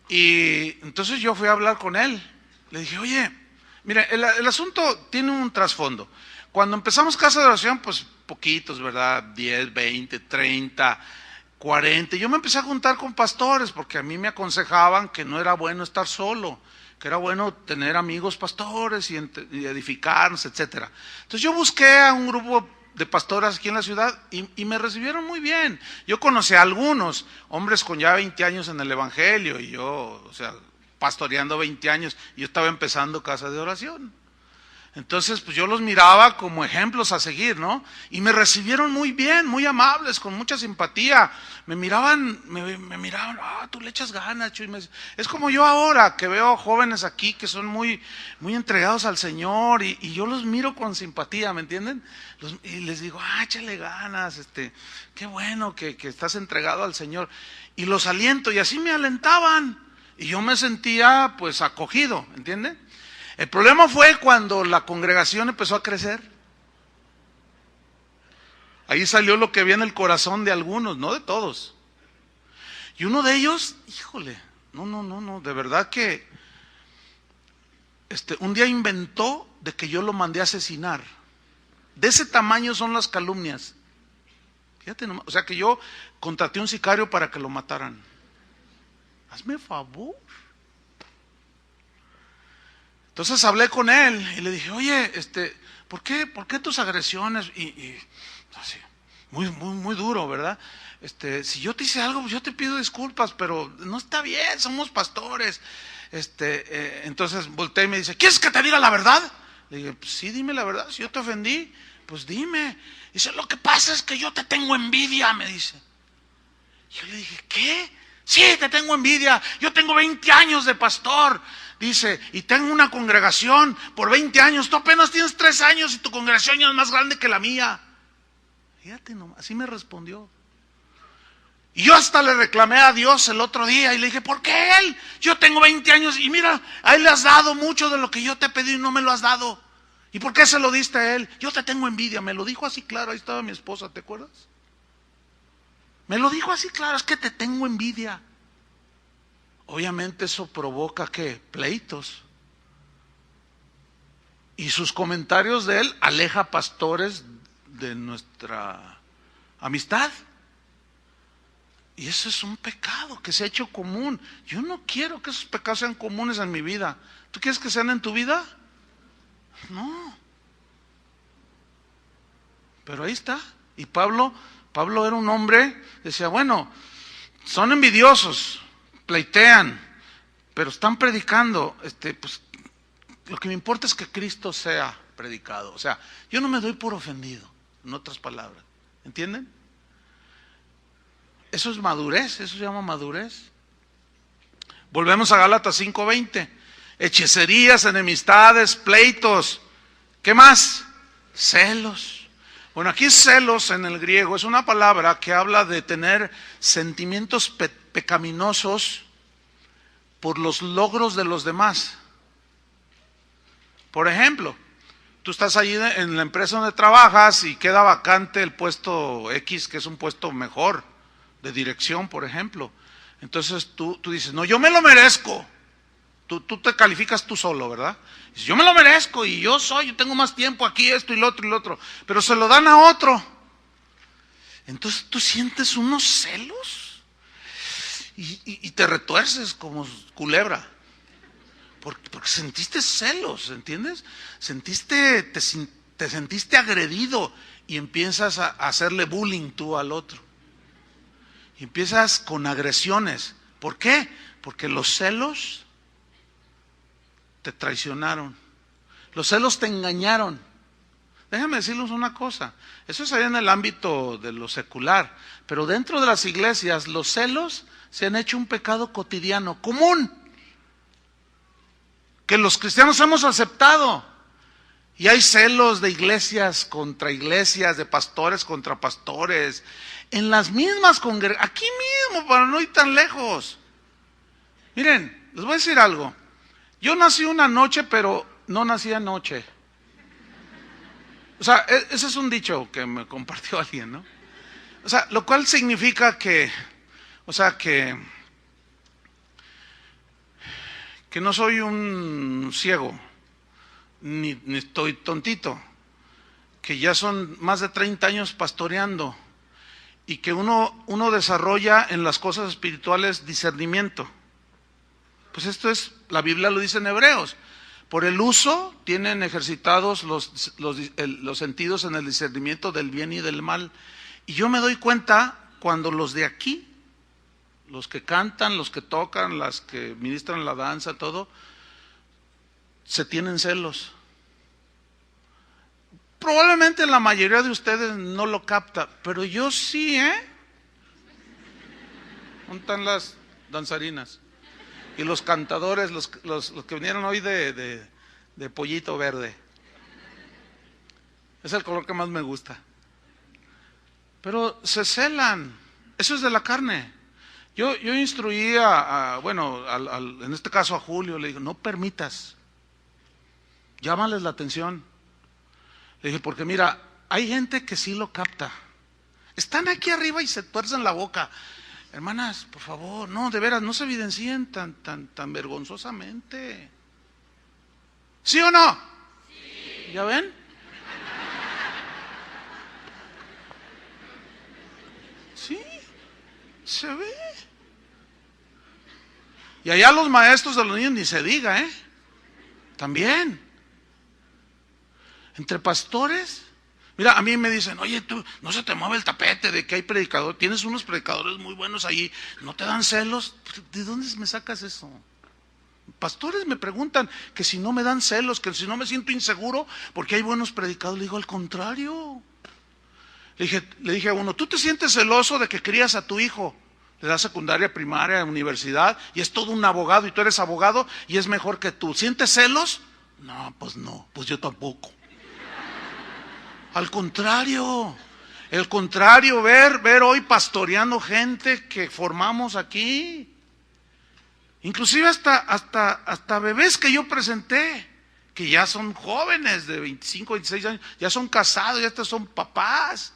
Y entonces yo fui a hablar con él. Le dije, oye, mire, el asunto tiene un trasfondo. Cuando empezamos Casa de Oración, pues poquitos, ¿verdad? 10, 20, 30, 40. Yo me empecé a juntar con pastores porque a mí me aconsejaban que no era bueno estar solo, que era bueno tener amigos pastores y edificarnos, etcétera. Entonces yo busqué a un grupo de pastores aquí en la ciudad y me recibieron muy bien. Yo conocí a algunos hombres con ya 20 años en el evangelio y yo, o sea, pastoreando 20 años, y yo estaba empezando Casa de Oración. Entonces, pues yo los miraba como ejemplos a seguir, ¿no? Y me recibieron muy bien, muy amables, con mucha simpatía. Me miraban, tú le echas ganas, Chuy. Es como yo ahora, que veo jóvenes aquí que son muy, muy entregados al Señor y yo los miro con simpatía, ¿me entienden? Y les digo, échale ganas, qué bueno que estás entregado al Señor. Y los aliento, y así me alentaban. Y yo me sentía, pues, acogido, ¿entienden? El problema fue cuando la congregación empezó a crecer. Ahí salió lo que había en el corazón de algunos, no de todos. Y uno de ellos, híjole, no, de verdad que un día inventó de que yo lo mandé a asesinar. De ese tamaño son las calumnias. Fíjate nomás, o sea que yo contraté un sicario para que lo mataran. Hazme favor. Entonces hablé con él y le dije, oye, ¿por qué tus agresiones? Y así, muy duro, ¿verdad? Si yo te hice algo, pues yo te pido disculpas, pero no está bien, somos pastores. Entonces volteé y me dice, ¿quieres que te diga la verdad? Le dije, pues sí, dime la verdad, si yo te ofendí, pues dime. Dice, lo que pasa es que yo te tengo envidia, me dice. Yo le dije, ¿qué? Sí, te tengo envidia, yo tengo 20 años de pastor. Dice, y tengo una congregación por 20 años, tú apenas tienes 3 años y tu congregación ya es más grande que la mía. Fíjate nomás, así me respondió. Y yo hasta le reclamé a Dios el otro día y le dije, ¿por qué él? Yo tengo 20 años y mira, a él le has dado mucho de lo que yo te pedí y no me lo has dado. ¿Y por qué se lo diste a él? Yo te tengo envidia, me lo dijo así claro, ahí estaba mi esposa, ¿te acuerdas? Me lo dijo así claro, es que te tengo envidia. Obviamente eso provoca ¿qué? Pleitos. Y sus comentarios de él aleja pastores de nuestra amistad. Y eso es un pecado que se ha hecho común. Yo no quiero que esos pecados sean comunes en mi vida. ¿Tú quieres que sean en tu vida? No. Pero ahí está. Y Pablo era un hombre, decía, bueno, son envidiosos, pleitean, pero están predicando, pues lo que me importa es que Cristo sea predicado. O sea, yo no me doy por ofendido, en otras palabras. ¿Entienden? Eso es madurez, eso se llama madurez. Volvemos a Gálatas 5:20. Hechicerías, enemistades, pleitos. ¿Qué más? Celos. Bueno, aquí celos en el griego es una palabra que habla de tener sentimientos pecaminosos por los logros de los demás. Por ejemplo, tú estás allí en la empresa donde trabajas y queda vacante el puesto X, que es un puesto mejor, de dirección, por ejemplo. Entonces tú dices, no, yo me lo merezco. Tú te calificas tú solo, ¿verdad? Dices, yo me lo merezco y yo tengo más tiempo aquí, esto y lo otro. Pero se lo dan a otro. Entonces tú sientes unos celos y te retuerces como culebra. Porque sentiste celos, ¿entiendes? Te sentiste agredido y empiezas a hacerle bullying tú al otro. Y empiezas con agresiones. ¿Por qué? Porque los celos te traicionaron. Los celos te engañaron. Déjame decirles una cosa. Eso es allá en el ámbito de lo secular. Pero dentro de las iglesias, los celos se han hecho un pecado cotidiano, común, que los cristianos hemos aceptado. Y hay celos de iglesias, de pastores contra pastores, en las mismas congregaciones, aquí mismo, para no ir tan lejos. Miren, les voy a decir algo. Yo nací una noche, pero no nací anoche. O sea, ese es un dicho que me compartió alguien, ¿no? O sea, lo cual significa que no soy un ciego, ni estoy tontito, que ya son más de 30 años pastoreando y que uno desarrolla en las cosas espirituales discernimiento. Pues esto es, la Biblia lo dice en Hebreos. Por el uso tienen ejercitados los sentidos en el discernimiento del bien y del mal. Y yo me doy cuenta cuando los de aquí, los que cantan, los que tocan, las que ministran la danza, todo, se tienen celos. Probablemente la mayoría de ustedes no lo capta, pero yo sí, ¿Dónde están las danzarinas? Y los cantadores, los que vinieron hoy de pollito verde. Es el color que más me gusta. Pero se celan. Eso es de la carne. Yo instruí en este caso a Julio, le digo, no permitas. Llámales la atención. Le dije, porque mira, hay gente que sí lo capta. Están aquí arriba y se tuercen la boca. Hermanas, por favor, no, de veras, no se evidencien tan vergonzosamente. ¿Sí o no? Sí. ¿Ya ven? Sí, se ve. Y allá los maestros de los niños ni se diga, También. Entre pastores. Mira, a mí me dicen, oye, tú, no se te mueve el tapete de que hay predicadores, tienes unos predicadores muy buenos ahí, ¿no te dan celos? ¿De dónde me sacas eso? Pastores me preguntan que si no me dan celos, que si no me siento inseguro, porque hay buenos predicadores. Le digo, al contrario. Le dije a uno, ¿tú te sientes celoso de que crías a tu hijo? Le das secundaria, primaria, universidad, y es todo un abogado, y tú eres abogado, y es mejor que tú. ¿Sientes celos? No, pues yo tampoco. Al contrario, ver hoy pastoreando gente que formamos aquí. Inclusive hasta bebés que yo presenté, que ya son jóvenes de 25, 26 años, ya son casados, ya son papás,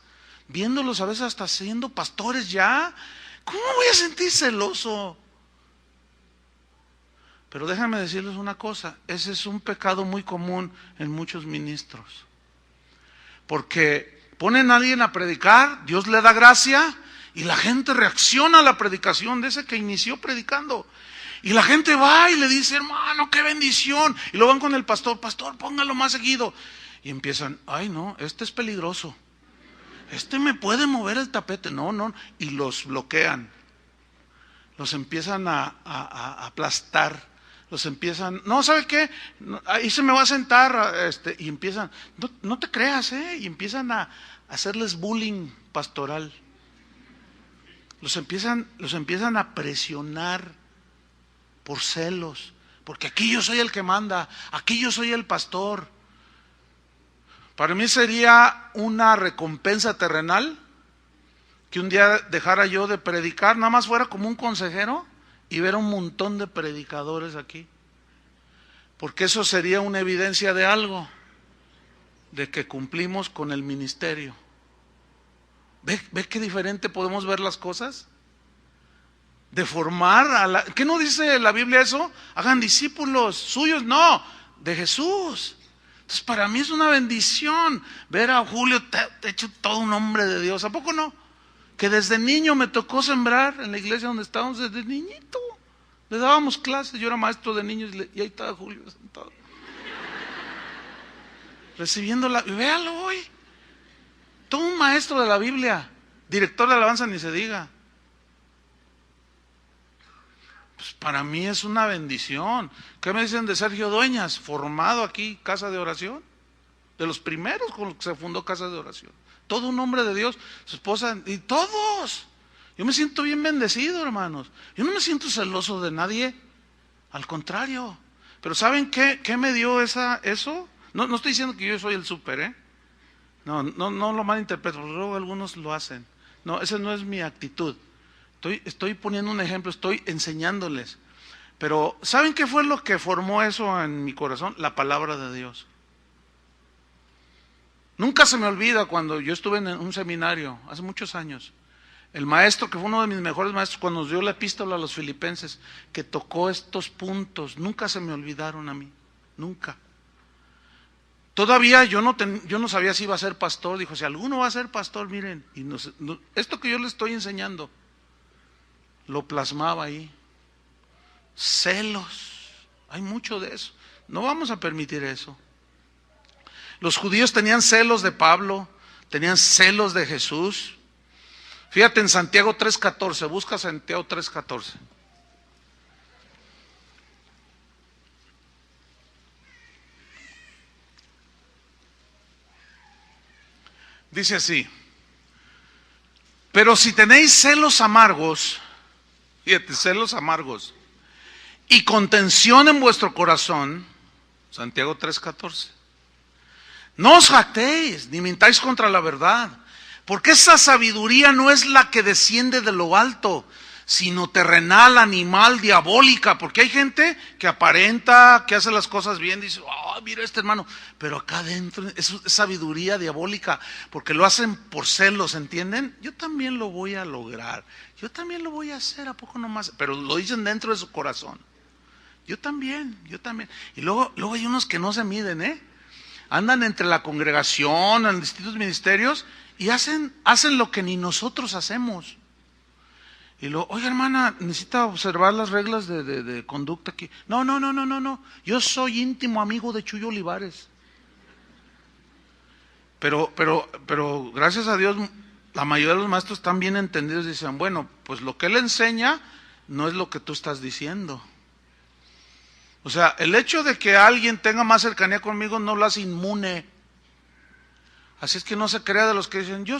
viéndolos a veces hasta siendo pastores ya. ¿Cómo voy a sentir celoso? Pero déjenme decirles una cosa, ese es un pecado muy común en muchos ministros. Porque ponen a alguien a predicar, Dios le da gracia y la gente reacciona a la predicación de ese que inició predicando. Y la gente va y le dice, hermano, qué bendición. Y lo van con el pastor, póngalo más seguido. Y empiezan, ay no, este es peligroso. Este me puede mover el tapete. No. Y los bloquean. Los empiezan a aplastar. Los empiezan, no, ¿sabe qué? Ahí se me va a sentar, y empiezan, no te creas, y empiezan a hacerles bullying pastoral. Los empiezan a presionar por celos, porque aquí yo soy el que manda, aquí yo soy el pastor. Para mí sería una recompensa terrenal que un día dejara yo de predicar, nada más fuera como un consejero y ver a un montón de predicadores aquí. Porque eso sería una evidencia de algo, de que cumplimos con el ministerio. ¿Ve qué diferente podemos ver las cosas? De formar a la... ¿Qué no dice la Biblia eso? Hagan discípulos suyos, no, de Jesús. Entonces para mí es una bendición ver a Julio hecho todo un hombre de Dios. ¿A poco no? Que desde niño me tocó sembrar en la iglesia donde estábamos, desde niñito. Le dábamos clases, yo era maestro de niños y ahí estaba Julio sentado. Recibiendo la... Véalo hoy. Todo un maestro de la Biblia, director de alabanza ni se diga. Pues para mí es una bendición. ¿Qué me dicen de Sergio Dueñas? Formado aquí, casa de oración. De los primeros con los que se fundó casa de oración. Todo un hombre de Dios, su esposa, y todos. Yo me siento bien bendecido, hermanos. Yo no me siento celoso de nadie. Al contrario. Pero ¿saben qué me dio eso? No estoy diciendo que yo soy el súper, ¿eh? No lo malinterpreto, porque luego algunos lo hacen. No, esa no es mi actitud. Estoy poniendo un ejemplo, estoy enseñándoles. Pero ¿saben qué fue lo que formó eso en mi corazón? La palabra de Dios. Nunca se me olvida cuando yo estuve en un seminario, hace muchos años. El maestro, que fue uno de mis mejores maestros, cuando nos dio la epístola a los filipenses, que tocó estos puntos, nunca se me olvidaron a mí, nunca. Todavía yo no sabía si iba a ser pastor. Dijo, si alguno va a ser pastor, miren, esto que yo le estoy enseñando, lo plasmaba ahí. Celos, hay mucho de eso. No vamos a permitir eso. Los judíos tenían celos de Pablo, tenían celos de Jesús. Fíjate en Santiago 3:14, busca Santiago 3:14. Dice así: pero si tenéis celos amargos, fíjate, celos amargos, y contención en vuestro corazón, Santiago 3:14, no os jactéis, ni mintáis contra la verdad, porque esa sabiduría no es la que desciende de lo alto, sino terrenal, animal, diabólica. Porque hay gente que aparenta, que hace las cosas bien, dice, oh, mira este hermano, pero acá adentro es sabiduría diabólica, porque lo hacen por celos, ¿entienden? Yo también lo voy a lograr, yo también lo voy a hacer, ¿a poco nomás? Pero lo dicen dentro de su corazón. Yo también. Y luego hay unos que no se miden, andan entre la congregación, en distintos ministerios, y hacen lo que ni nosotros hacemos. Y luego, oye hermana, necesita observar las reglas de conducta aquí. No. Yo soy íntimo amigo de Chuyo Olivares. Pero gracias a Dios, la mayoría de los maestros están bien entendidos y dicen, bueno, pues lo que él enseña no es lo que tú estás diciendo. O sea, el hecho de que alguien tenga más cercanía conmigo no lo hace inmune. Así es que no se crea de los que dicen, yo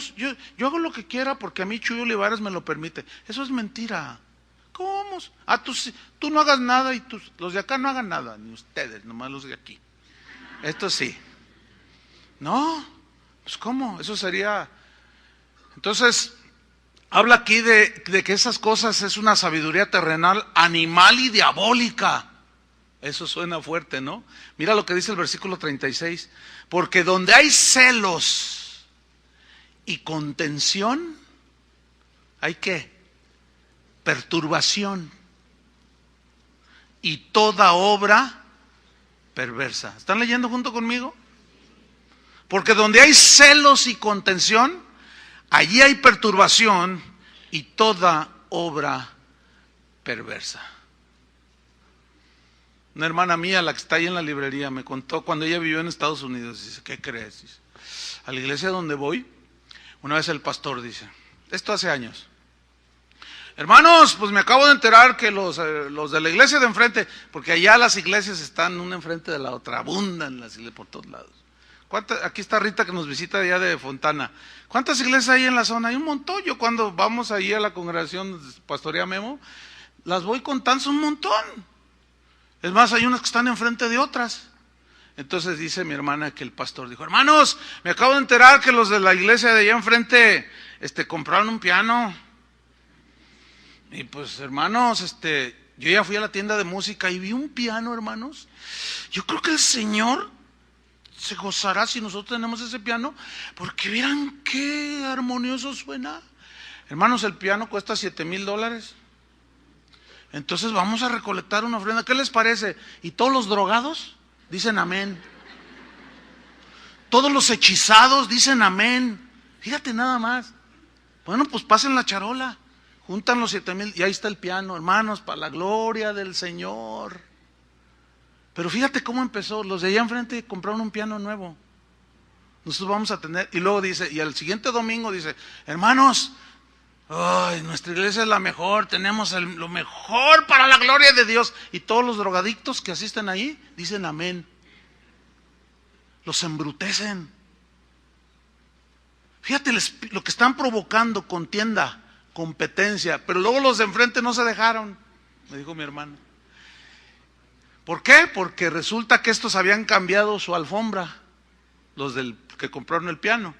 hago lo que quiera porque a mí Chuyo Olivares me lo permite. Eso es mentira. ¿Cómo? Tú no hagas nada y los de acá no hagan nada, ni ustedes, nomás los de aquí. Esto sí. No, pues ¿cómo? Eso sería... Entonces, habla aquí de que esas cosas es una sabiduría terrenal, animal y diabólica. Eso suena fuerte, ¿no? Mira lo que dice el versículo 36. Porque donde hay celos y contención, ¿hay qué? Perturbación y toda obra perversa. ¿Están leyendo junto conmigo? Porque donde hay celos y contención, allí hay perturbación y toda obra perversa. Una hermana mía, la que está ahí en la librería, me contó cuando ella vivió en Estados Unidos. Dice, ¿qué crees? Dice, a la iglesia donde voy, una vez el pastor dice, esto hace años, hermanos, pues me acabo de enterar que los de la iglesia de enfrente, porque allá las iglesias están una enfrente de la otra, abundan las iglesias por todos lados. Aquí está Rita que nos visita allá de Fontana. ¿Cuántas iglesias hay en la zona? Hay un montón. Yo cuando vamos ahí a la congregación Pastorea Memo, las voy contando, son un montón. Es más, hay unas que están enfrente de otras. Entonces dice mi hermana que el pastor dijo: hermanos, me acabo de enterar que los de la iglesia de allá enfrente compraron un piano. Y pues, hermanos, yo ya fui a la tienda de música y vi un piano, hermanos. Yo creo que el Señor se gozará si nosotros tenemos ese piano, porque vieran qué armonioso suena. Hermanos, el piano cuesta $7,000. Entonces vamos a recolectar una ofrenda. ¿Qué les parece? Y todos los drogados dicen amén. Todos los hechizados dicen amén. Fíjate nada más. Bueno, pues pasen la charola. Juntan los 7,000 y ahí está el piano, hermanos, para la gloria del Señor. Pero fíjate cómo empezó. Los de allá enfrente compraron un piano nuevo. Nosotros vamos a tener, y luego dice, y al siguiente domingo dice: hermanos, ay, nuestra iglesia es la mejor, tenemos lo mejor para la gloria de Dios. Y todos los drogadictos que asisten ahí dicen amén. Los embrutecen. Fíjate lo que están provocando: contienda, competencia. Pero luego los de enfrente no se dejaron, me dijo mi hermano. ¿Por qué? Porque resulta que estos habían cambiado su alfombra, los que compraron el piano.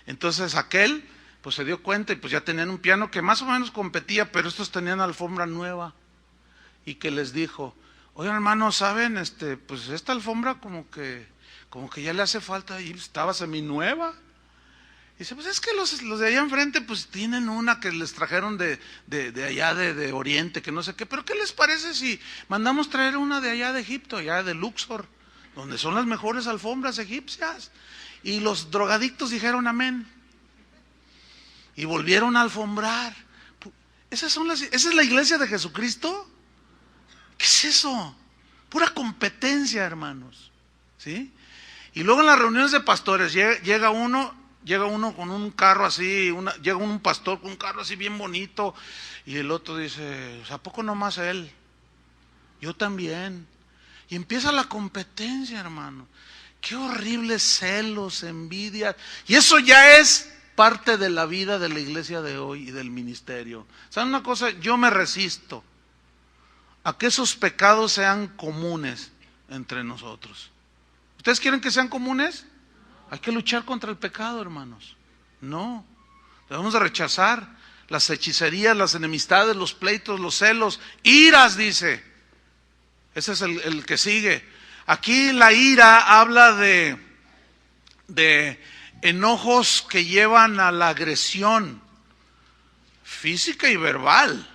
Entonces aquel pues se dio cuenta y pues ya tenían un piano que más o menos competía, pero estos tenían alfombra nueva. Y que les dijo: oigan, hermanos, ¿saben? Pues esta alfombra como que ya le hace falta, y estaba seminueva. Dice: pues es que los de allá enfrente pues tienen una que les trajeron de allá de Oriente, que no sé qué, pero ¿qué les parece si mandamos traer una de allá de Egipto, allá de Luxor, donde son las mejores alfombras egipcias? Y los drogadictos dijeron amén. Y volvieron a alfombrar. ¿Esa es la iglesia de Jesucristo? ¿Qué es eso? Pura competencia, hermanos. ¿Sí? Y luego en las reuniones de pastores llega uno con un carro así, llega un pastor con un carro así bien bonito, y el otro dice: ¿a poco nomás él? Yo también. Y empieza la competencia, hermano. Qué horribles celos, envidia. Y eso ya es parte de la vida de la iglesia de hoy y del ministerio. ¿Saben una cosa? Yo me resisto a que esos pecados sean comunes entre nosotros. ¿Ustedes quieren que sean comunes? Hay que luchar contra el pecado, hermanos. No, debemos de rechazar las hechicerías, las enemistades, los pleitos, los celos, iras, dice. Ese es el que sigue. Aquí la ira habla de enojos que llevan a la agresión física y verbal,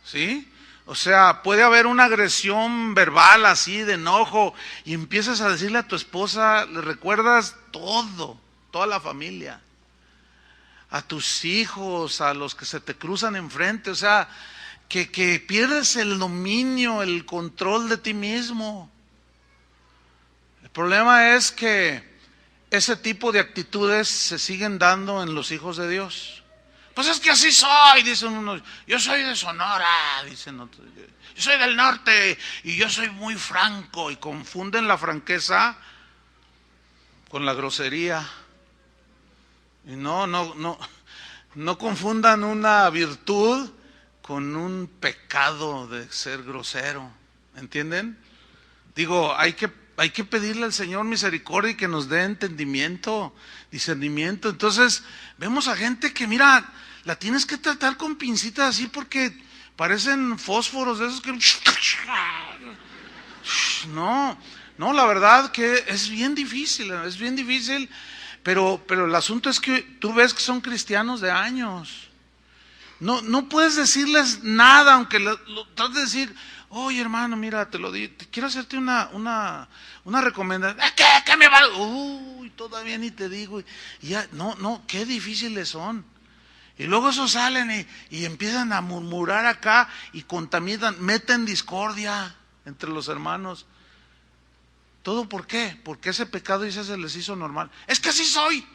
¿sí? O sea, puede haber una agresión verbal así de enojo y empiezas a decirle a tu esposa, le recuerdas toda la familia, a tus hijos, a los que se te cruzan enfrente, o sea, que pierdes el dominio, el control de ti mismo. El problema es que ese tipo de actitudes se siguen dando en los hijos de Dios. Pues es que así soy, dicen unos. Yo soy de Sonora, dicen otros. Yo soy del norte y yo soy muy franco. Y confunden la franqueza con la grosería. Y no confundan una virtud con un pecado de ser grosero. ¿Entienden? Digo, hay que pedirle al Señor misericordia y que nos dé entendimiento, discernimiento. Entonces, vemos a gente que, mira, la tienes que tratar con pincitas así porque parecen fósforos de esos que... No, la verdad que es bien difícil, pero el asunto es que tú ves que son cristianos de años. No puedes decirles nada, aunque lo trates de decir: oye, hermano, mira, te quiero hacerte una recomendación. ¿Qué me va? Uy, todavía ni te digo. Y ya, qué difíciles son. Y luego esos salen y empiezan a murmurar acá y contaminan, meten discordia entre los hermanos. ¿Todo por qué? Porque ese pecado ya se les hizo normal. Es que así soy.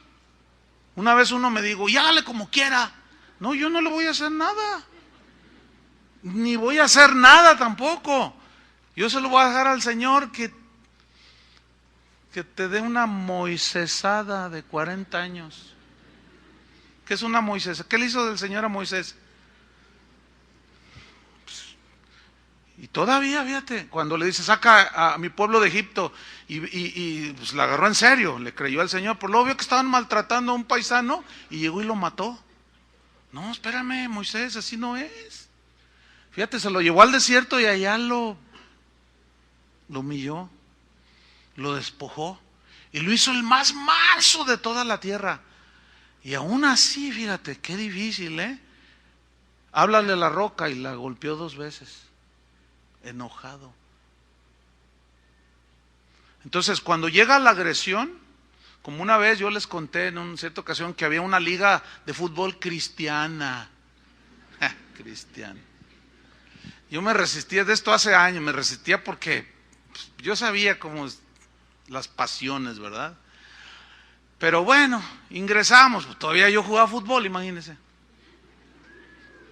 Una vez uno me dijo: y hágale como quiera. No, yo no le voy a hacer nada. Ni voy a hacer nada tampoco. Yo se lo voy a dejar al Señor que te dé una moisesada de 40 años. ¿Qué es una Moisés? ¿Qué le hizo del Señor a Moisés? Y todavía, fíjate, cuando le dice, saca a mi pueblo de Egipto, pues la agarró en serio, le creyó al Señor, por lo obvio que estaban maltratando a un paisano, y llegó y lo mató. No, espérame, Moisés, así no es. Fíjate, se lo llevó al desierto y allá lo humilló, lo despojó, y lo hizo el más manso de toda la tierra. Y aún así, fíjate, qué difícil, háblale a la roca, y la golpeó 2 veces. Enojado. Entonces, cuando llega la agresión, como una vez yo les conté en una cierta ocasión que había una liga de fútbol cristiana. Cristiana. Yo me resistía de esto hace años, me resistía porque pues, yo sabía cómo las pasiones, ¿verdad? Pero bueno, ingresamos, todavía yo jugaba fútbol, imagínense.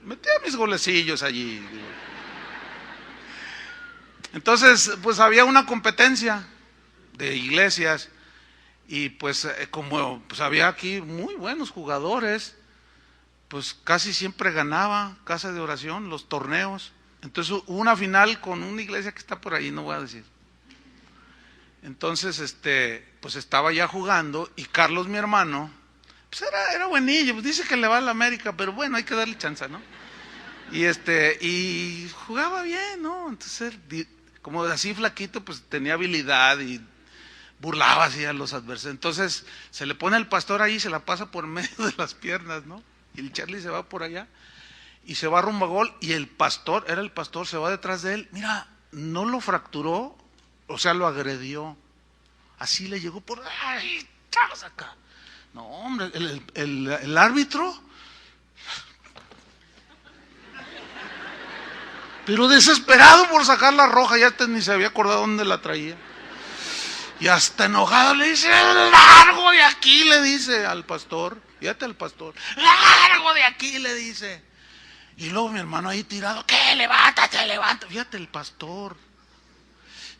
Metía mis golecillos allí, digo. Entonces, pues había una competencia de iglesias y pues como pues había aquí muy buenos jugadores, pues casi siempre ganaba Casa de Oración, los torneos. Entonces hubo una final con una iglesia que está por ahí, no voy a decir. Entonces, pues estaba ya jugando y Carlos, mi hermano, pues era buenillo, pues dice que le va a la América, pero bueno, hay que darle chance, ¿no? Y jugaba bien, ¿no? Entonces como así flaquito, pues tenía habilidad y burlaba así a los adversarios. Entonces se le pone el pastor ahí, se la pasa por medio de las piernas, ¿no? Y el Charlie se va por allá y se va rumbo a gol, y el pastor, era el pastor, se va detrás de él. Mira, no lo fracturó, o sea, lo agredió. Así le llegó por ahí, ¡chas! Acá. No, hombre, el árbitro, pero desesperado por sacar la roja, ya ni se había acordado dónde la traía. Y hasta enojado le dice, largo de aquí, le dice al pastor. Fíjate al pastor, largo de aquí, le dice. Y luego mi hermano ahí tirado, ¿qué? Levántate, levántate. Fíjate el pastor.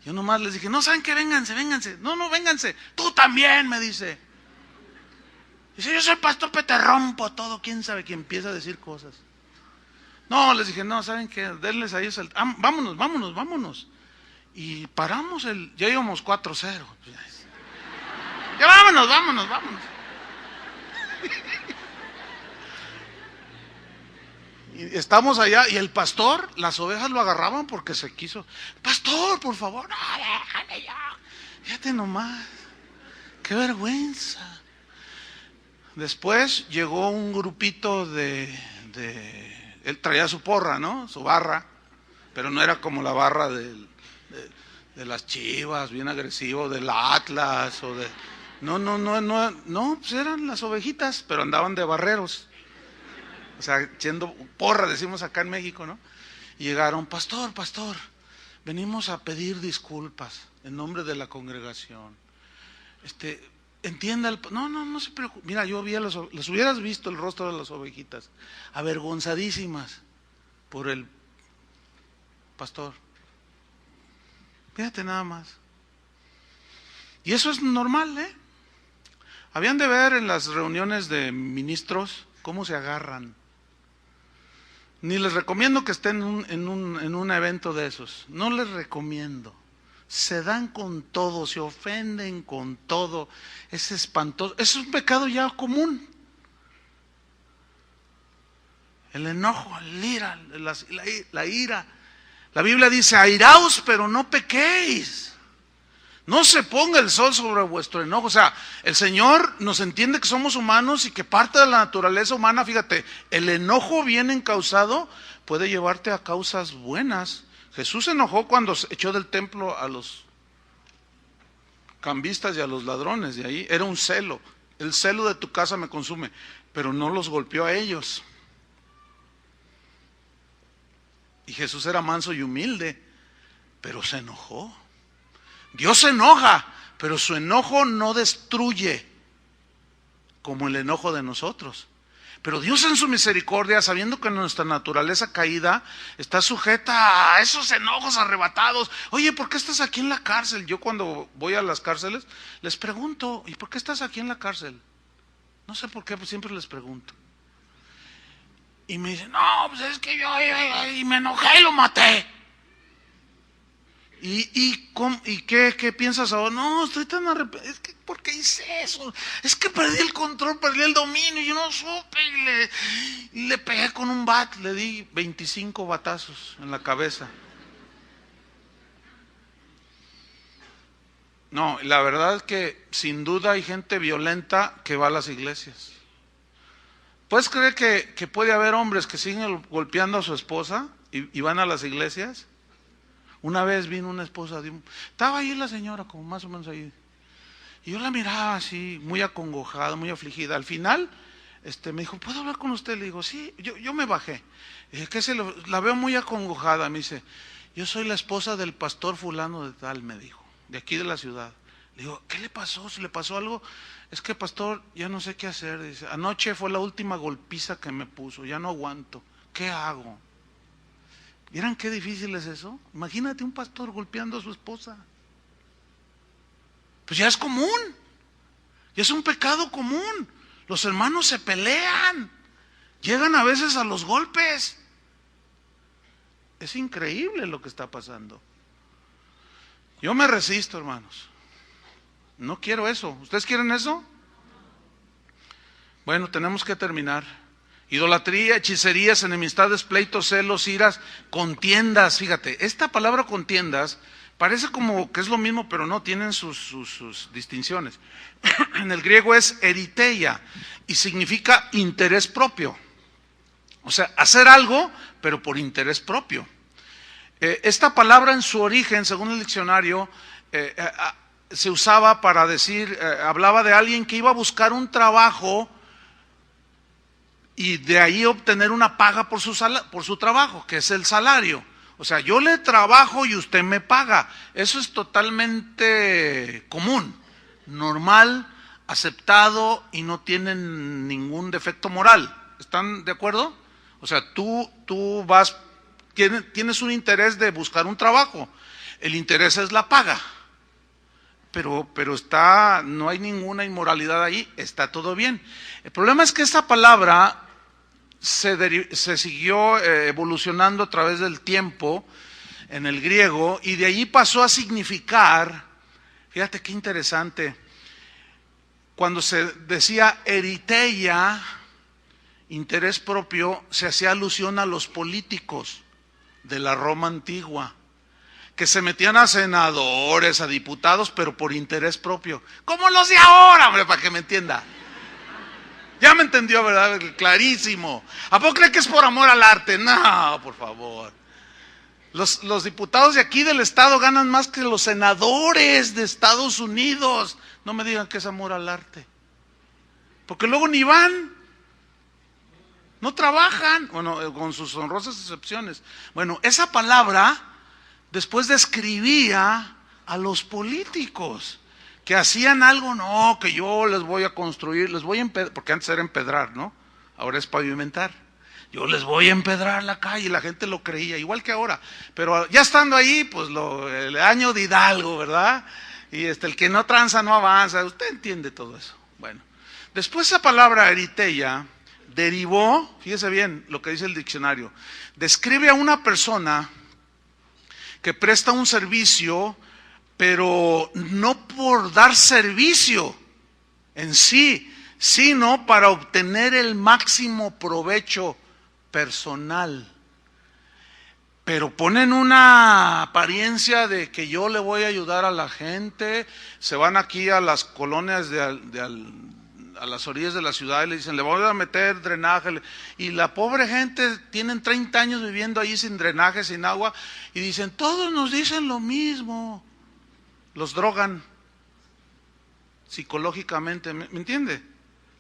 Yo nomás les dije, no, ¿saben qué? Vénganse, vénganse. No, vénganse. Tú también, me dice. Dice, yo soy el pastor, pero te rompo todo. ¿Quién sabe? Que empieza a decir cosas. No, les dije, no, ¿saben qué? Denles a ellos vámonos. Y paramos ya íbamos 4-0. Ya vámonos. Y estamos allá y el pastor, las ovejas lo agarraban porque se quiso. Pastor, por favor, no, déjale ya. Fíjate nomás, qué vergüenza. Después llegó un grupito él traía su porra, ¿no? Su barra, pero no era como la barra de las Chivas, bien agresivo, del Atlas o de... No, pues eran las ovejitas, pero andaban de barreros. O sea, echando porra, decimos acá en México, ¿no? Y llegaron, pastor, venimos a pedir disculpas en nombre de la congregación. Entienda, no se preocupe. Mira, yo vi les hubieras visto el rostro de las ovejitas, avergonzadísimas por el pastor. Fíjate nada más. Y eso es normal, Habían de ver en las reuniones de ministros cómo se agarran. Ni les recomiendo que estén en un evento de esos. No les recomiendo. Se dan con todo, se ofenden con todo. Es espantoso. Es un pecado ya común. El enojo, el ira, la ira. La Biblia dice, airaos, pero no pequéis. No se ponga el sol sobre vuestro enojo. O sea, el Señor nos entiende que somos humanos y que parte de la naturaleza humana, fíjate, el enojo bien encausado puede llevarte a causas buenas. Jesús se enojó cuando echó del templo a los cambistas y a los ladrones de ahí. Era un celo. El celo de tu casa me consume, pero no los golpeó a ellos. Y Jesús era manso y humilde, pero se enojó. Dios se enoja, pero su enojo no destruye como el enojo de nosotros. Pero Dios en su misericordia, sabiendo que nuestra naturaleza caída está sujeta a esos enojos arrebatados. Oye, ¿por qué estás aquí en la cárcel? Yo cuando voy a las cárceles les pregunto, ¿y por qué estás aquí en la cárcel? No sé por qué, pues siempre les pregunto. Y me dicen, no, pues es que yo me enojé y lo maté. ¿Y qué piensas ahora? No, estoy tan arrepentido. Es que, ¿por qué hice eso? Es que perdí el control, perdí el dominio. Yo no supe y le pegué con un bat. Le di 25 batazos en la cabeza. No, la verdad es que sin duda hay gente violenta que va a las iglesias. ¿Puedes creer que puede haber hombres que siguen golpeando a su esposa y van a las iglesias? Una vez vino una esposa, estaba ahí la señora, como más o menos ahí, y yo la miraba así, muy acongojada, muy afligida. Al final, me dijo, ¿puedo hablar con usted? Le digo, sí, yo me bajé. Dije, la veo muy acongojada. Me dice, yo soy la esposa del pastor fulano de tal, me dijo, de aquí de la ciudad. Le digo, ¿qué le pasó? ¿Si le pasó algo? Es que, pastor, ya no sé qué hacer. Dice, anoche fue la última golpiza que me puso, ya no aguanto. ¿Qué hago? ¿Vieran qué difícil es eso? Imagínate un pastor golpeando a su esposa. Pues ya es común, ya es un pecado común. Los hermanos se pelean, llegan a veces a los golpes. Es increíble lo que está pasando. Yo me resisto, hermanos. No quiero eso. ¿Ustedes quieren eso? Bueno, tenemos que terminar. Idolatría, hechicerías, enemistades, pleitos, celos, iras, contiendas. Fíjate, esta palabra contiendas parece como que es lo mismo, pero no, tienen sus distinciones. En el griego es eriteia y significa interés propio. O sea, hacer algo, pero por interés propio. Esta palabra en su origen, según el diccionario, se usaba para decir, hablaba de alguien que iba a buscar un trabajo y de ahí obtener una paga por su trabajo, que es el salario. O sea, yo le trabajo y usted me paga. Eso es totalmente común, normal, aceptado y no tiene ningún defecto moral. ¿Están de acuerdo? O sea, tú tienes un interés de buscar un trabajo. El interés es la paga. Pero no hay ninguna inmoralidad ahí, está todo bien. El problema es que esta palabra se siguió evolucionando a través del tiempo en el griego y de allí pasó a significar, fíjate qué interesante, cuando se decía eriteia, interés propio, se hacía alusión a los políticos de la Roma antigua, que se metían a senadores, a diputados, pero por interés propio, como los de ahora, hombre, para que me entienda. Ya me entendió, ¿verdad? Clarísimo. ¿A poco cree que es por amor al arte? No, por favor. Los diputados de aquí del estado ganan más que los senadores de Estados Unidos. No me digan que es amor al arte. Porque luego ni van. No trabajan. Bueno, con sus honrosas excepciones. Bueno, esa palabra después describía a los políticos que hacían algo, no, que yo les voy a construir, les voy a empedrar, porque antes era empedrar, ¿no? Ahora es pavimentar. Yo les voy a empedrar la calle, la gente lo creía, igual que ahora. Pero ya estando ahí, pues el año de Hidalgo, ¿verdad? Y el que no tranza no avanza, usted entiende todo eso. Bueno, después esa palabra eriteia derivó, fíjese bien lo que dice el diccionario, describe a una persona que presta un servicio, pero no por dar servicio en sí, sino para obtener el máximo provecho personal. Pero ponen una apariencia de que yo le voy a ayudar a la gente, se van aquí a las colonias a las orillas de la ciudad y le dicen, le voy a meter drenaje, y la pobre gente tienen 30 años viviendo ahí sin drenaje, sin agua, y dicen, todos nos dicen lo mismo. Los drogan psicológicamente, ¿me entiende?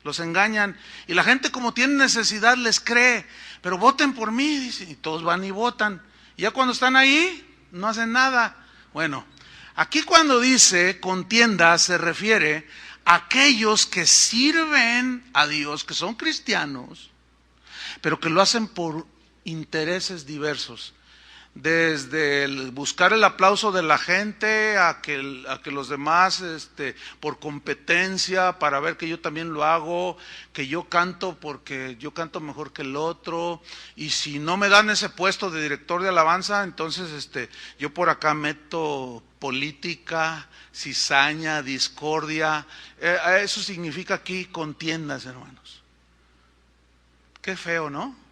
Los engañan, y la gente como tiene necesidad les cree, pero voten por mí, dicen, y todos van y votan, y ya cuando están ahí, no hacen nada. Bueno, aquí cuando dice contienda se refiere a aquellos que sirven a Dios, que son cristianos, pero que lo hacen por intereses diversos. desde el buscar el aplauso de la gente a que los demás, por competencia, para ver que yo también lo hago, que yo canto porque yo canto mejor que el otro, y si no me dan ese puesto de director de alabanza, entonces yo por acá meto política, cizaña, discordia. Eso significa aquí contiendas, hermanos. Qué feo, ¿no?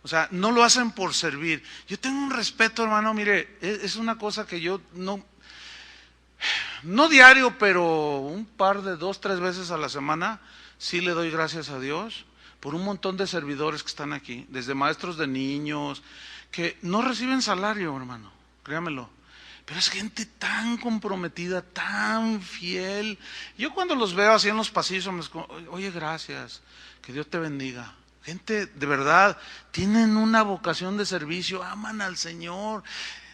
O sea, no lo hacen por servir. Yo tengo un respeto, hermano, mire, es una cosa que yo no diario, pero un par de 2, 3 veces a la semana, sí le doy gracias a Dios por un montón de servidores que están aquí, desde maestros de niños, que no reciben salario, hermano, créamelo. Pero es gente tan comprometida, tan fiel. Yo cuando los veo así en los pasillos, oye, gracias, que Dios te bendiga. Gente, de verdad, tienen una vocación de servicio, aman al Señor.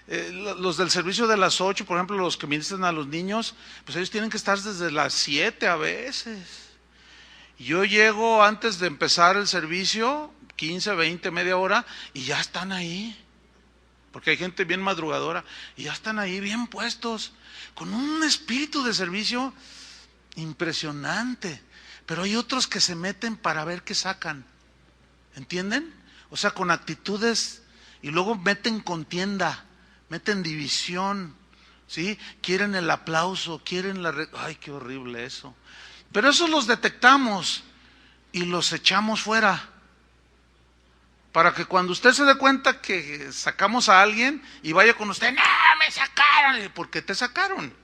Los del servicio de las 8, por ejemplo, los que ministran a los niños, pues ellos tienen que estar desde las 7 a veces. Yo llego antes de empezar el servicio, 15, 20, media hora, y ya están ahí. Porque hay gente bien madrugadora, y ya están ahí bien puestos, con un espíritu de servicio impresionante. Pero hay otros que se meten para ver qué sacan. ¿Entienden? O sea, con actitudes, y luego meten contienda, meten división, ¿sí? Quieren el aplauso, quieren ay, qué horrible eso. Pero eso los detectamos y los echamos fuera. Para que cuando usted se dé cuenta que sacamos a alguien y vaya con usted, ¡no, me sacaron! ¿Por qué te sacaron?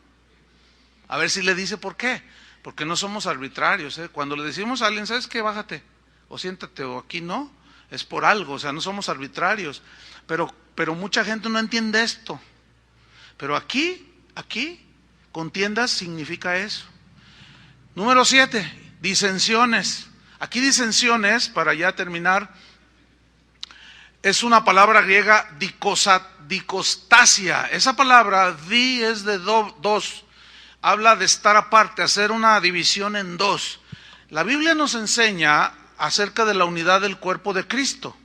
A ver si le dice por qué. Porque no somos arbitrarios, ¿eh? Cuando le decimos a alguien, ¿sabes qué? Bájate. O siéntate, o aquí no, es por algo, o sea, no somos arbitrarios, pero mucha gente no entiende esto. Pero aquí, contiendas significa eso. Número 7, disensiones. Aquí disensiones, para ya terminar, es una palabra griega, dicostasia. Esa palabra, es de dos, habla de estar aparte, hacer una división en dos. La Biblia nos enseña acerca de la unidad del cuerpo de Cristo.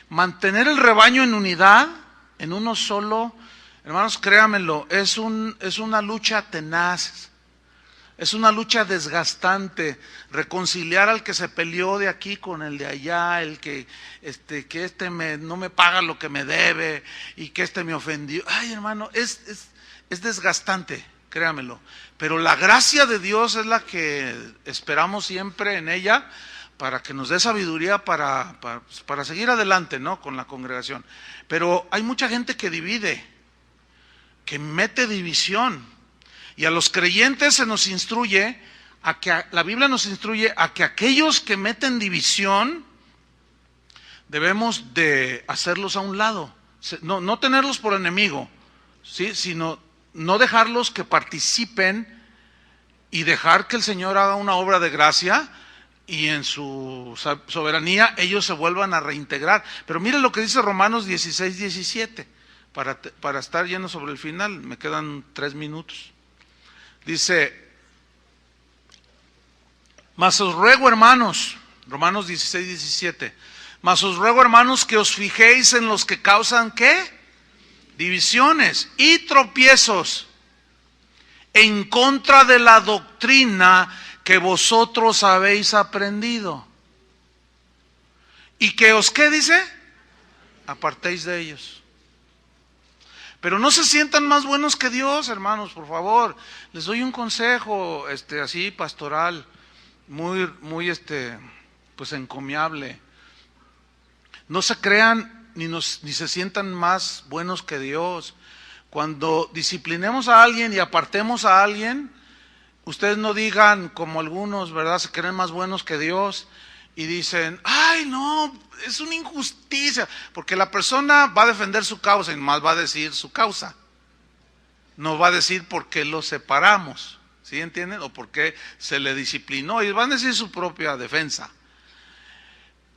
Mantener el rebaño en unidad, en uno solo, hermanos, créanmelo, es una lucha tenaz, es una lucha desgastante. Reconciliar al que se peleó de aquí con el de allá, el que no me paga lo que me debe y que me ofendió. Ay, hermano, es desgastante, créanmelo. Pero la gracia de Dios es la que esperamos siempre en ella, para que nos dé sabiduría para seguir adelante, ¿no?, con la congregación. Pero hay mucha gente que divide, que mete división, y a los creyentes se nos instruye la Biblia nos instruye a que aquellos que meten división debemos de hacerlos a un lado, no tenerlos por enemigo, ¿sí?, sino no dejarlos que participen y dejar que el Señor haga una obra de gracia, y en su soberanía ellos se vuelvan a reintegrar. Pero mire lo que dice Romanos 16, 17, para estar yendo sobre el final, me quedan 3 minutos. Dice, mas os ruego, hermanos, Romanos 16, 17, mas os ruego, hermanos, que os fijéis en los que causan, ¿qué? Divisiones y tropiezos en contra de la doctrina que vosotros habéis aprendido. Y que os, ¿qué dice? Apartéis de ellos. Pero no se sientan más buenos que Dios, hermanos, por favor. Les doy un consejo, así pastoral, muy, pues encomiable. No se crean ni se sientan más buenos que Dios. Cuando disciplinemos a alguien y apartemos a alguien, ustedes no digan como algunos, ¿verdad?, se creen más buenos que Dios y dicen, ay, no, es una injusticia, porque la persona va a defender su causa y más va a decir su causa. No va a decir por qué lo separamos, ¿sí entienden? O por qué se le disciplinó, y van a decir su propia defensa.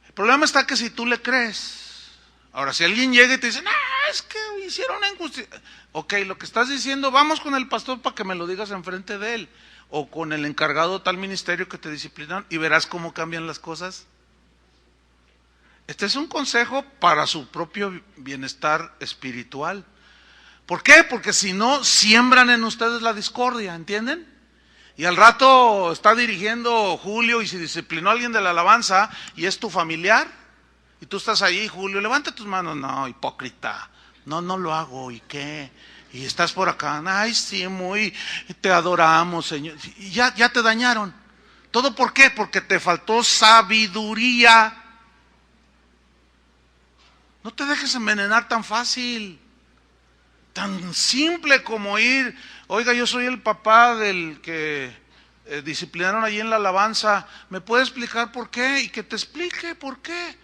El problema está que si tú le crees, ahora si alguien llega y te dice, no, es que hicieron una injusticia. Ok, lo que estás diciendo, vamos con el pastor para que me lo digas enfrente de él, o con el encargado de tal ministerio que te disciplinan, y verás cómo cambian las cosas. Este es un consejo para su propio bienestar espiritual. ¿Por qué? Porque si no, siembran en ustedes la discordia, ¿entienden? Y al rato está dirigiendo Julio y se disciplinó a alguien de la alabanza y es tu familiar. Y tú estás ahí, Julio, levanta tus manos. No, hipócrita. No, no lo hago. ¿Y qué? Y estás por acá. Ay, sí, muy, te adoramos, Señor. Y ya te dañaron. ¿Todo por qué? Porque te faltó sabiduría. No te dejes envenenar tan fácil. Tan simple como ir, oiga, yo soy el papá del que disciplinaron allí en la alabanza, ¿me puede explicar por qué? Y que te explique por qué.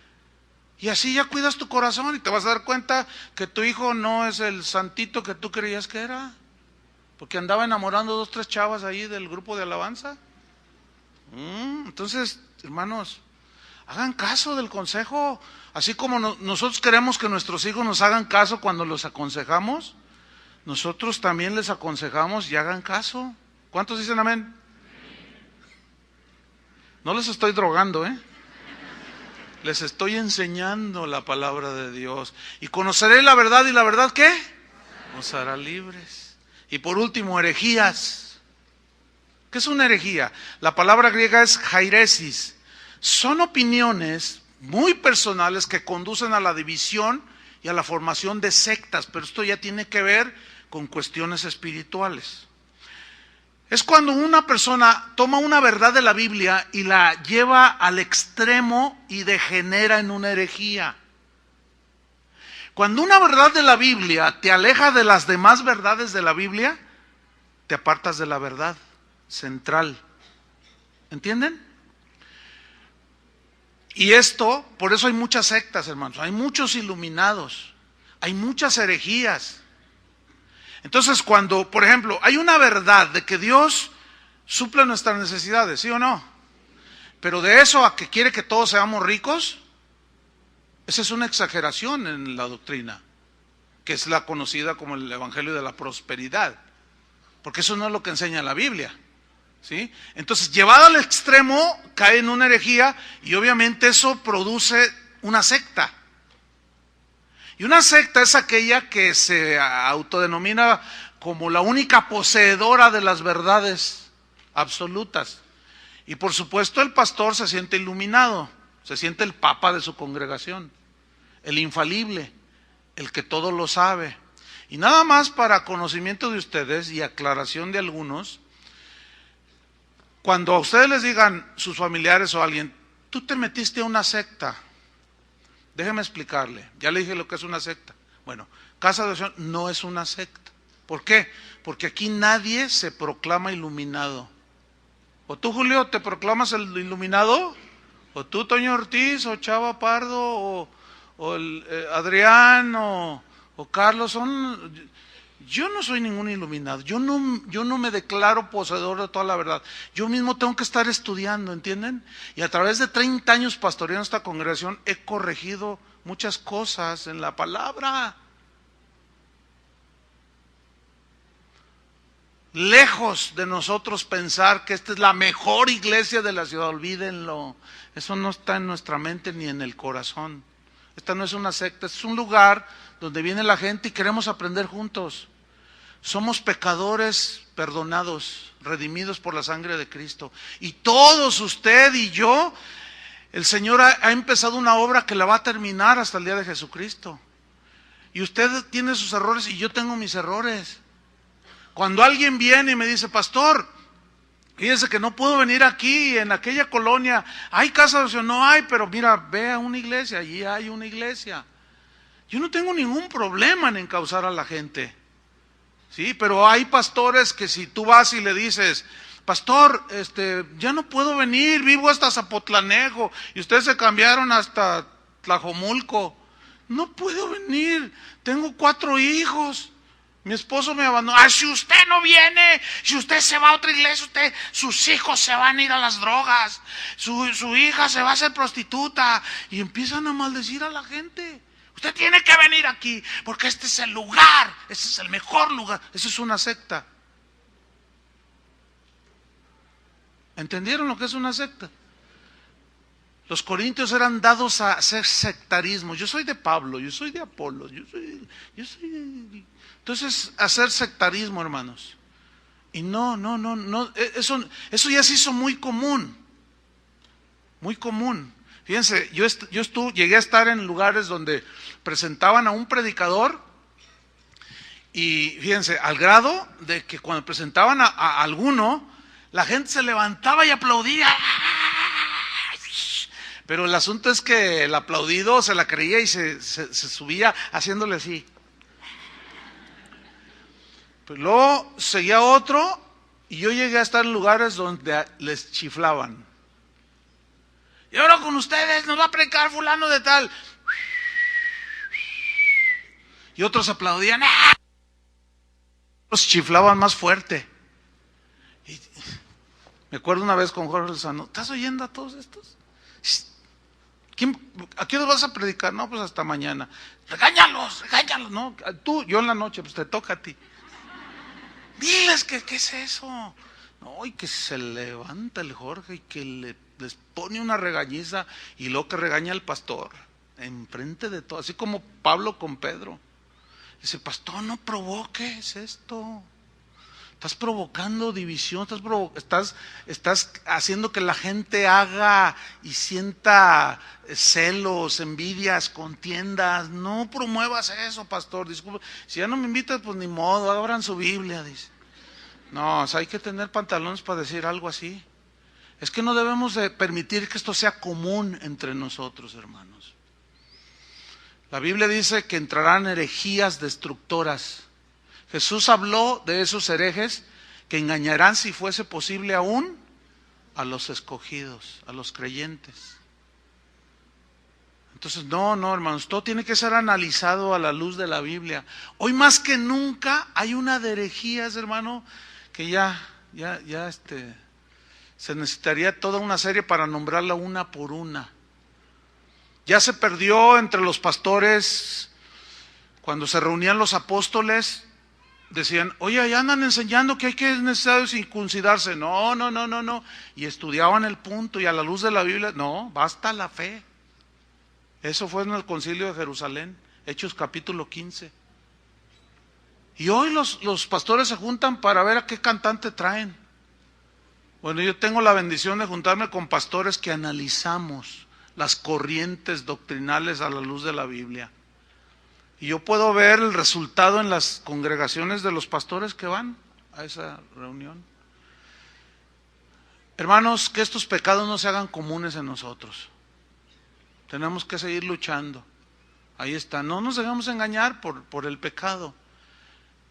Y así ya cuidas tu corazón y te vas a dar cuenta que tu hijo no es el santito que tú creías que era, porque andaba enamorando 2, 3 chavas ahí del grupo de alabanza. Entonces, hermanos, hagan caso del consejo, así como nosotros queremos que nuestros hijos nos hagan caso cuando los aconsejamos. Nosotros también les aconsejamos y hagan caso. ¿Cuántos dicen amén? No les estoy drogando, les estoy enseñando la palabra de Dios. Y conoceré la verdad, ¿y la verdad qué? Os hará libres. Y por último, herejías. ¿Qué es una herejía? La palabra griega es jairesis. Son opiniones muy personales que conducen a la división y a la formación de sectas, pero esto ya tiene que ver con cuestiones espirituales. Es cuando una persona toma una verdad de la Biblia y la lleva al extremo y degenera en una herejía. Cuando una verdad de la Biblia te aleja de las demás verdades de la Biblia, te apartas de la verdad central. ¿Entienden? Y esto, por eso hay muchas sectas, hermanos, hay muchos iluminados, hay muchas herejías. Entonces, cuando, por ejemplo, hay una verdad de que Dios suple nuestras necesidades, ¿sí o no? Pero de eso a que quiere que todos seamos ricos, esa es una exageración en la doctrina, que es la conocida como el evangelio de la prosperidad, porque eso no es lo que enseña la Biblia, ¿sí? Entonces, llevado al extremo, cae en una herejía y obviamente eso produce una secta. Y una secta es aquella que se autodenomina como la única poseedora de las verdades absolutas. Y por supuesto el pastor se siente iluminado, se siente el papa de su congregación, el infalible, el que todo lo sabe. Y nada más para conocimiento de ustedes y aclaración de algunos, cuando a ustedes les digan sus familiares o alguien, tú te metiste a una secta, déjeme explicarle, ya le dije lo que es una secta. Bueno, Casa de Oración no es una secta. ¿Por qué? Porque aquí nadie se proclama iluminado. ¿O tú, Julio, te proclamas el iluminado? ¿O tú, Toño Ortiz, o Chava Pardo, o Adrián, o Carlos? Yo no soy ningún iluminado, yo no me declaro poseedor de toda la verdad. Yo mismo tengo que estar estudiando, ¿entienden? Y a través de 30 años pastoreando esta congregación he corregido muchas cosas en la palabra. Lejos de nosotros pensar que esta es la mejor iglesia de la ciudad, olvídenlo. Eso no está en nuestra mente ni en el corazón. Esta no es una secta, es un lugar donde viene la gente y queremos aprender juntos. Somos pecadores perdonados, redimidos por la sangre de Cristo. Y todos, usted y yo, el Señor ha empezado una obra que la va a terminar hasta el día de Jesucristo. Y usted tiene sus errores y yo tengo mis errores. Cuando alguien viene y me dice, pastor, fíjese que no puedo venir aquí, en aquella colonia, hay casa de oración, no hay, pero mira, ve a una iglesia, allí hay una iglesia. Yo no tengo ningún problema en encauzar a la gente. Sí, pero hay pastores que si tú vas y le dices, pastor, ya no puedo venir, vivo hasta Zapotlanejo y ustedes se cambiaron hasta Tlajomulco, no puedo venir, tengo 4 hijos, mi esposo me abandonó. Ah, si usted no viene, si usted se va a otra iglesia, sus hijos se van a ir a las drogas, su hija se va a hacer prostituta, y empiezan a maldecir a la gente. Usted tiene que venir aquí, porque este es el lugar, este es el mejor lugar. Eso es una secta. ¿Entendieron lo que es una secta? Los corintios eran dados a hacer sectarismo. Yo soy de Pablo, yo soy de Apolos, yo soy Entonces, hacer sectarismo, hermanos. Y no, eso ya se hizo muy común. Muy común. Fíjense, yo llegué a estar en lugares donde presentaban a un predicador y fíjense, al grado de que cuando presentaban a alguno, la gente se levantaba y aplaudía. Pero el asunto es que el aplaudido se la creía y se subía haciéndole así. Pero luego seguía otro y yo llegué a estar en lugares donde les chiflaban. Y ahora con ustedes nos va a predicar fulano de tal. Y otros aplaudían. Otros chiflaban más fuerte. Y me acuerdo una vez con Jorge Lozano, ¿estás oyendo a todos estos? ¿A qué hora vas a predicar? No, pues hasta mañana. Regáñalos, ¿no? Yo en la noche, pues te toca a ti. Diles que qué es eso. No, y que se levanta el Jorge y que les pone una regañiza y luego que regaña al pastor enfrente de todo, así como Pablo con Pedro. Dice, pastor, no provoques esto. Estás provocando división, estás haciendo que la gente haga y sienta celos, envidias, contiendas. No promuevas eso, pastor. Disculpe, si ya no me invitas, pues ni modo, abran su Biblia, dice. No, o sea, hay que tener pantalones para decir algo así. Es que no debemos de permitir que esto sea común entre nosotros, hermanos. La Biblia dice que entrarán herejías destructoras. Jesús habló de esos herejes que engañarán, si fuese posible aún, a los escogidos, a los creyentes. Entonces, no, hermanos, todo tiene que ser analizado a la luz de la Biblia. Hoy más que nunca hay una de herejías, hermano, que ya se necesitaría toda una serie para nombrarla una por una. Ya se perdió entre los pastores, cuando se reunían los apóstoles, decían, oye, allá andan enseñando que es necesario circuncidarse. No. Y estudiaban el punto y a la luz de la Biblia, no, basta la fe. Eso fue en el concilio de Jerusalén, Hechos capítulo 15. Y hoy los pastores se juntan para ver a qué cantante traen. Bueno, yo tengo la bendición de juntarme con pastores que analizamos las corrientes doctrinales a la luz de la Biblia. Y yo puedo ver el resultado en las congregaciones de los pastores que van a esa reunión. Hermanos, que estos pecados no se hagan comunes en nosotros. Tenemos que seguir luchando. Ahí está, no nos dejemos engañar por el pecado.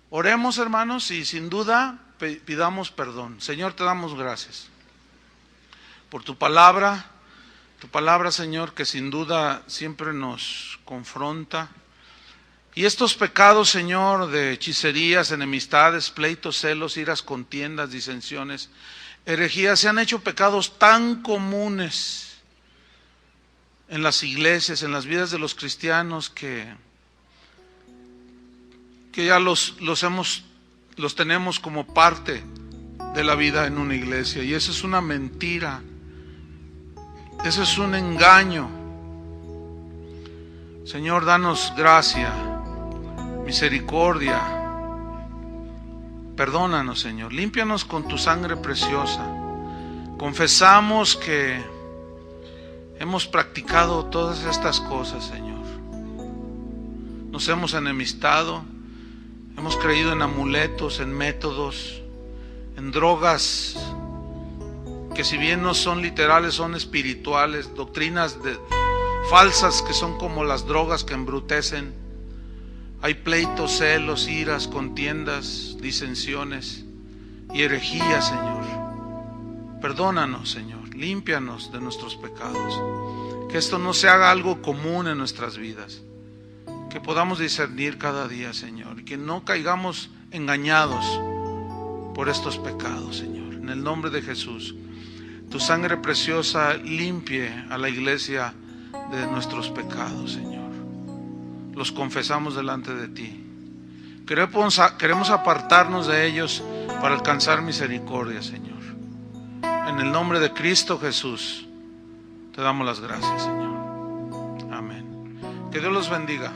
Oremos, hermanos, y sin duda pidamos perdón. Señor, te damos gracias por tu palabra, Señor, que sin duda siempre nos confronta. Y estos pecados, Señor, de hechicerías, enemistades, pleitos, celos, iras, contiendas, disensiones, herejías, se han hecho pecados tan comunes en las iglesias, en las vidas de los cristianos, que ya los tenemos como parte de la vida en una iglesia. Y eso es una mentira, eso es un engaño. Señor, danos gracia, misericordia, perdónanos, Señor, límpianos con tu sangre preciosa. Confesamos que hemos practicado todas estas cosas, Señor. Nos hemos enemistado, hemos creído en amuletos, en métodos, en drogas que si bien no son literales, son espirituales, doctrinas falsas que son como las drogas que embrutecen. Hay pleitos, celos, iras, contiendas, disensiones y herejías, Señor. Perdónanos, Señor, límpianos de nuestros pecados. Que esto no se haga algo común en nuestras vidas. Que podamos discernir cada día, Señor, y que no caigamos engañados por estos pecados, Señor. En el nombre de Jesús, tu sangre preciosa limpie a la iglesia de nuestros pecados, Señor. Los confesamos delante de ti. Queremos apartarnos de ellos para alcanzar misericordia, Señor. En el nombre de Cristo Jesús. Te damos las gracias, Señor. Amén. Que Dios los bendiga.